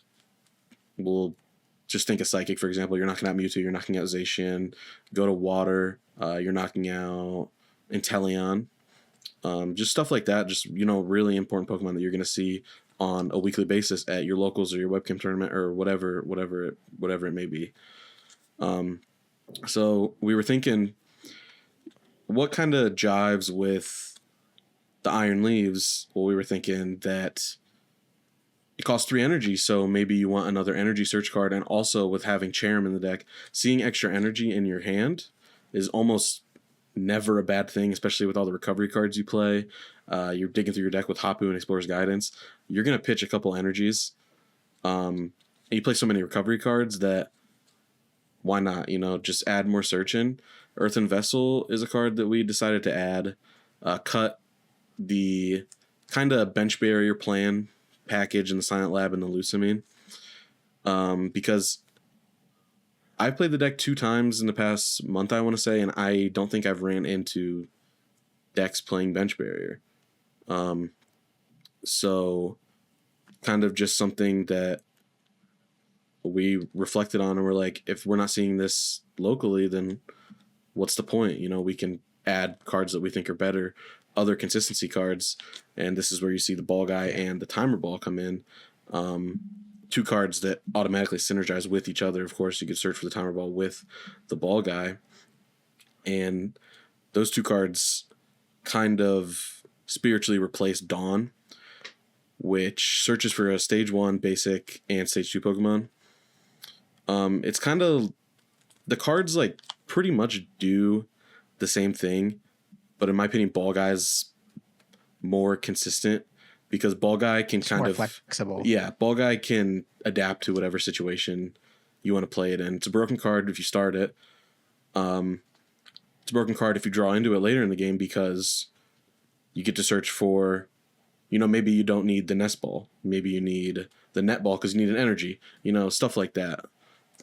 just think of Psychic, for example. You're knocking out Mewtwo, you're knocking out Zacian. Go to Water, you're knocking out Inteleon. Just stuff like that. Just, really important Pokemon that you're going to see on a weekly basis at your locals or your webcam tournament or whatever it may be. So we were thinking, what kind of jives with the Iron Leaves? Well, we were thinking that it costs 3 energy, so maybe you want another energy search card, and also with having Cherrim in the deck, seeing extra energy in your hand is almost never a bad thing, especially with all the recovery cards you play. You're digging through your deck with Hapu and Explorer's Guidance. You're going to pitch a couple energies. And you play so many recovery cards that why not, just add more search in. Earthen Vessel is a card that we decided to add. Cut the kind of bench barrier plan package in the Silent Lab and the Lusamine. Because I've played the deck 2 times in the past month, I want to say, and I don't think I've ran into decks playing bench barrier. So kind of just something that we reflected on, and we're like, if we're not seeing this locally, then what's the point? We can add cards that we think are better, other consistency cards, and this is where you see the Ball Guy and the Timer Ball come in. 2 cards that automatically synergize with each other. Of course, you could search for the Timer Ball with the Ball Guy, and those 2 cards kind of spiritually replace Dawn, which searches for a Stage 1 basic and Stage 2 Pokemon. It's kind of, the cards like pretty much do the same thing, but in my opinion, Ball Guy's more consistent because Ball Guy can kind of flexible. Yeah, Ball Guy can adapt to whatever situation you want to play it in. It's a broken card if you start it. It's a broken card if you draw into it later in the game because you get to search for, maybe you don't need the Nest Ball. Maybe you need the Net Ball because you need an energy, stuff like that.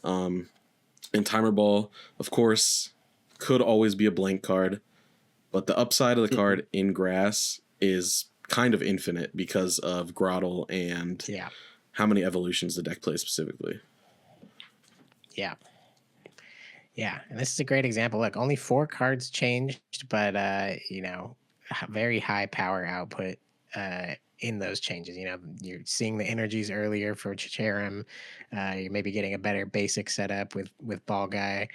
And Timer Ball, of course, could always be a blank card, but the upside of the card in Grass is kind of infinite because of Grottle and how many evolutions the deck plays specifically. Yeah, and this is a great example. Look, only 4 cards changed, but very high power output in those changes. You're seeing the energies earlier for Cherrim. You're maybe getting a better basic setup with Ball Guy.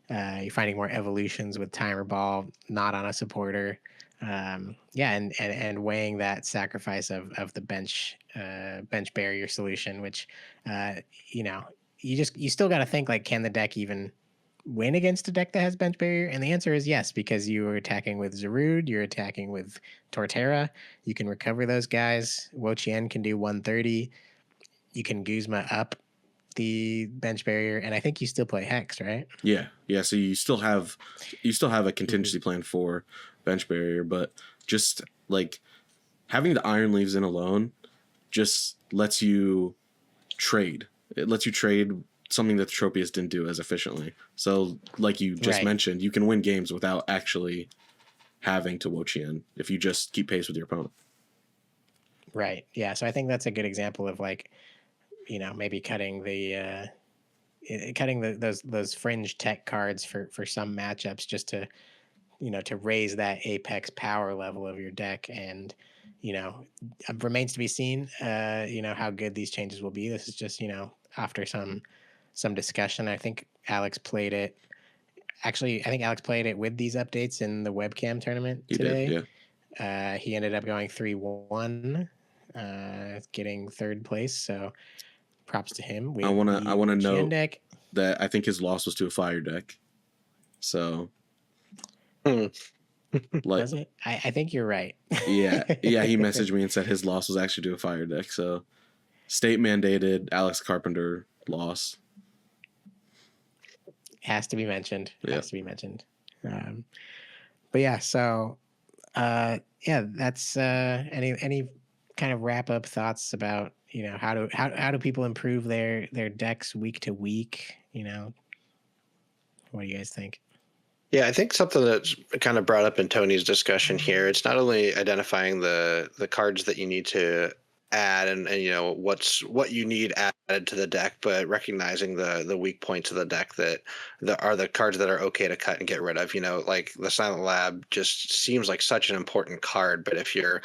You're finding more evolutions with Timer Ball, not on a supporter. And weighing that sacrifice of the bench barrier solution, which you still got to think, like, can the deck even win against a deck that has bench barrier? And the answer is yes, because you are attacking with Zarude, you're attacking with Torterra, you can recover those guys. Wo-Chien can do 130. You can Guzma up the bench barrier, and I think you still play Hex, right? Yeah. So you still have a contingency plan for bench barrier, but just like having the iron leaves in alone just lets you trade. It lets you trade something that the Tropius didn't do as efficiently. So like you just mentioned, you can win games without actually having to Wo-Chien if you just keep pace with your opponent. Right. Yeah. So I think that's a good example of like, maybe cutting those fringe tech cards for some matchups just to, to raise that apex power level of your deck. And, it remains to be seen, how good these changes will be. This is just, after some discussion. I think Alex played it. Actually, I think Alex played it with these updates in the webcam tournament today. He did, yeah. He ended up going 3-1, getting third place. So props to him. I wanna note deck. That I think his loss was to a fire deck. So was it? I think you're right. Yeah. He messaged me and said his loss was actually to a fire deck. So state mandated Alex Carpenter loss. Has to be mentioned. Has to be mentioned. But yeah, so that's any kind of wrap up thoughts about how do people improve their decks week to week? What do you guys think? Yeah, I think something that's kind of brought up in Tony's discussion here, it's not only identifying the cards that you need to add and what you need added to the deck, but recognizing the weak points of the deck that are the cards that are okay to cut and get rid of. Like the Silent Lab just seems like such an important card, but if you're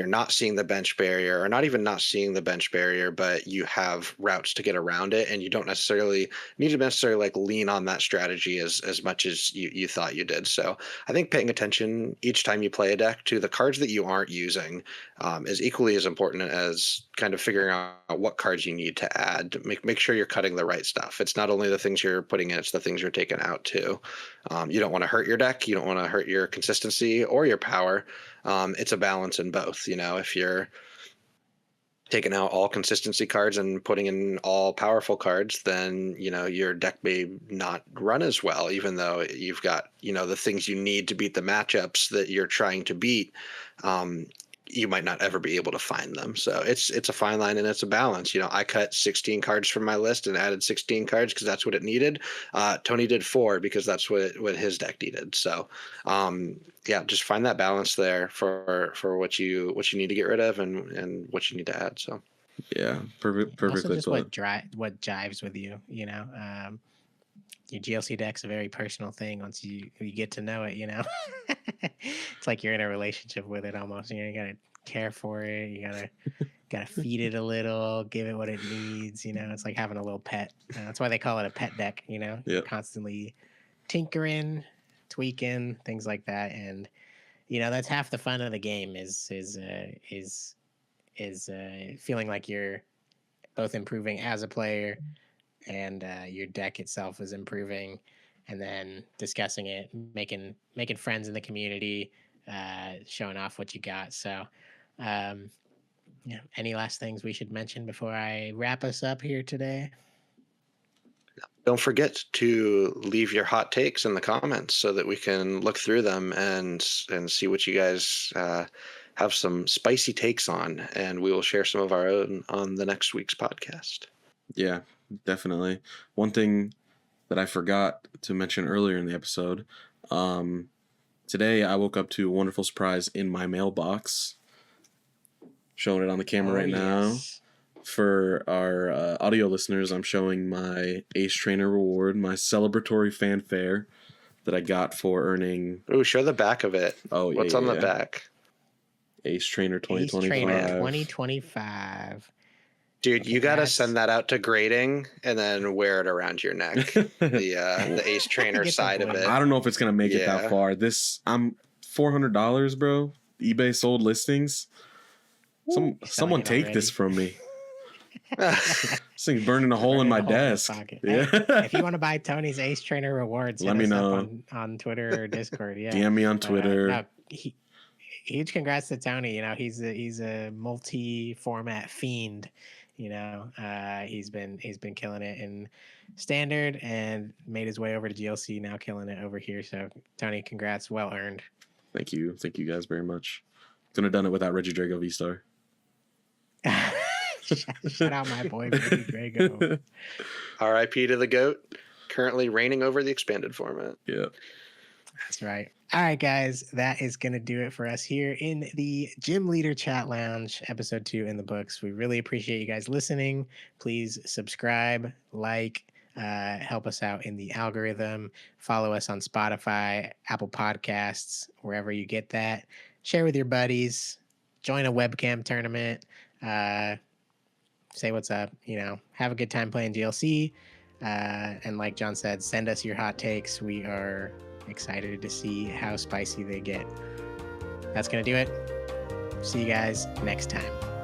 not seeing the bench barrier, or not even not seeing the bench barrier, but you have routes to get around it, and you don't necessarily need to like lean on that strategy as much as you thought you did. So I think paying attention each time you play a deck to the cards that you aren't using is equally as important as kind of figuring out what cards you need to add to make sure you're cutting the right stuff. It's not only the things you're putting in, it's the things you're taking out too. You don't want to hurt your deck. You don't want to hurt your consistency or your power. It's a balance in both. If you're taking out all consistency cards and putting in all powerful cards, then your deck may not run as well, even though you've got the things you need to beat the matchups that you're trying to beat. You might not ever be able to find them. So it's a fine line and it's a balance. I cut 16 cards from my list and added 16 cards because that's what it needed. Tony did 4 because that's what his deck needed. So just find that balance there for what you need to get rid of and what you need to add. So yeah, perfectly. Also just what jives with you. Your GLC deck's a very personal thing once you get to know it, It's like you're in a relationship with it almost. You gotta care for it. You gotta feed it a little, give it what it needs. It's like having a little pet. That's why they call it a pet deck. You're constantly tinkering, tweaking, things like that. And that's half the fun of the game is feeling like you're both improving as a player and your deck itself is improving, and then discussing it, making friends in the community, showing off what you got. So any last things we should mention before I wrap us up here today? Don't forget to leave your hot takes in the comments so that we can look through them and see what you guys have some spicy takes on, and we will share some of our own on the next week's podcast. Yeah, definitely. One thing that I forgot to mention earlier in the episode, today I woke up to a wonderful surprise in my mailbox. Showing it on the camera now. For our audio listeners, I'm showing my Ace Trainer reward, my celebratory fanfare that I got for earning. Ooh, show the back of it. Oh, yeah. What's on the back? Ace Trainer 2025. Ace Trainer 2025. Dude, you got to send that out to grading and then wear it around your neck. The Ace Trainer side of it. I don't know if it's going to make it that far. I'm $400, bro. eBay sold listings. Someone take already. This from me. This thing's burning a hole in my desk. Yeah. Hey, if you want to buy Tony's Ace Trainer rewards, let me know on Twitter or Discord. Yeah, DM me on Twitter. No, huge congrats to Tony. He's a multi-format fiend. You know, he's been killing it in standard and made his way over to GLC. Now killing it over here. So Tony, congrats, well earned. Thank you guys very much. Couldn't have done it without Reggie Drago V-Star. Shout out my boy Reggie Drago. R.I.P. to the GOAT, currently reigning over the expanded format. Yeah. That's right. All right, guys, that is going to do it for us here in the Gym Leader Chat Lounge, episode 2 in the books. We really appreciate you guys listening. Please subscribe, like, help us out in the algorithm. Follow us on Spotify, Apple Podcasts, wherever you get that. Share with your buddies. Join a webcam tournament. Say what's up. You know, have a good time playing GLC. And like Jon said, send us your hot takes. We are excited to see how spicy they get. That's going to do it. See you guys next time.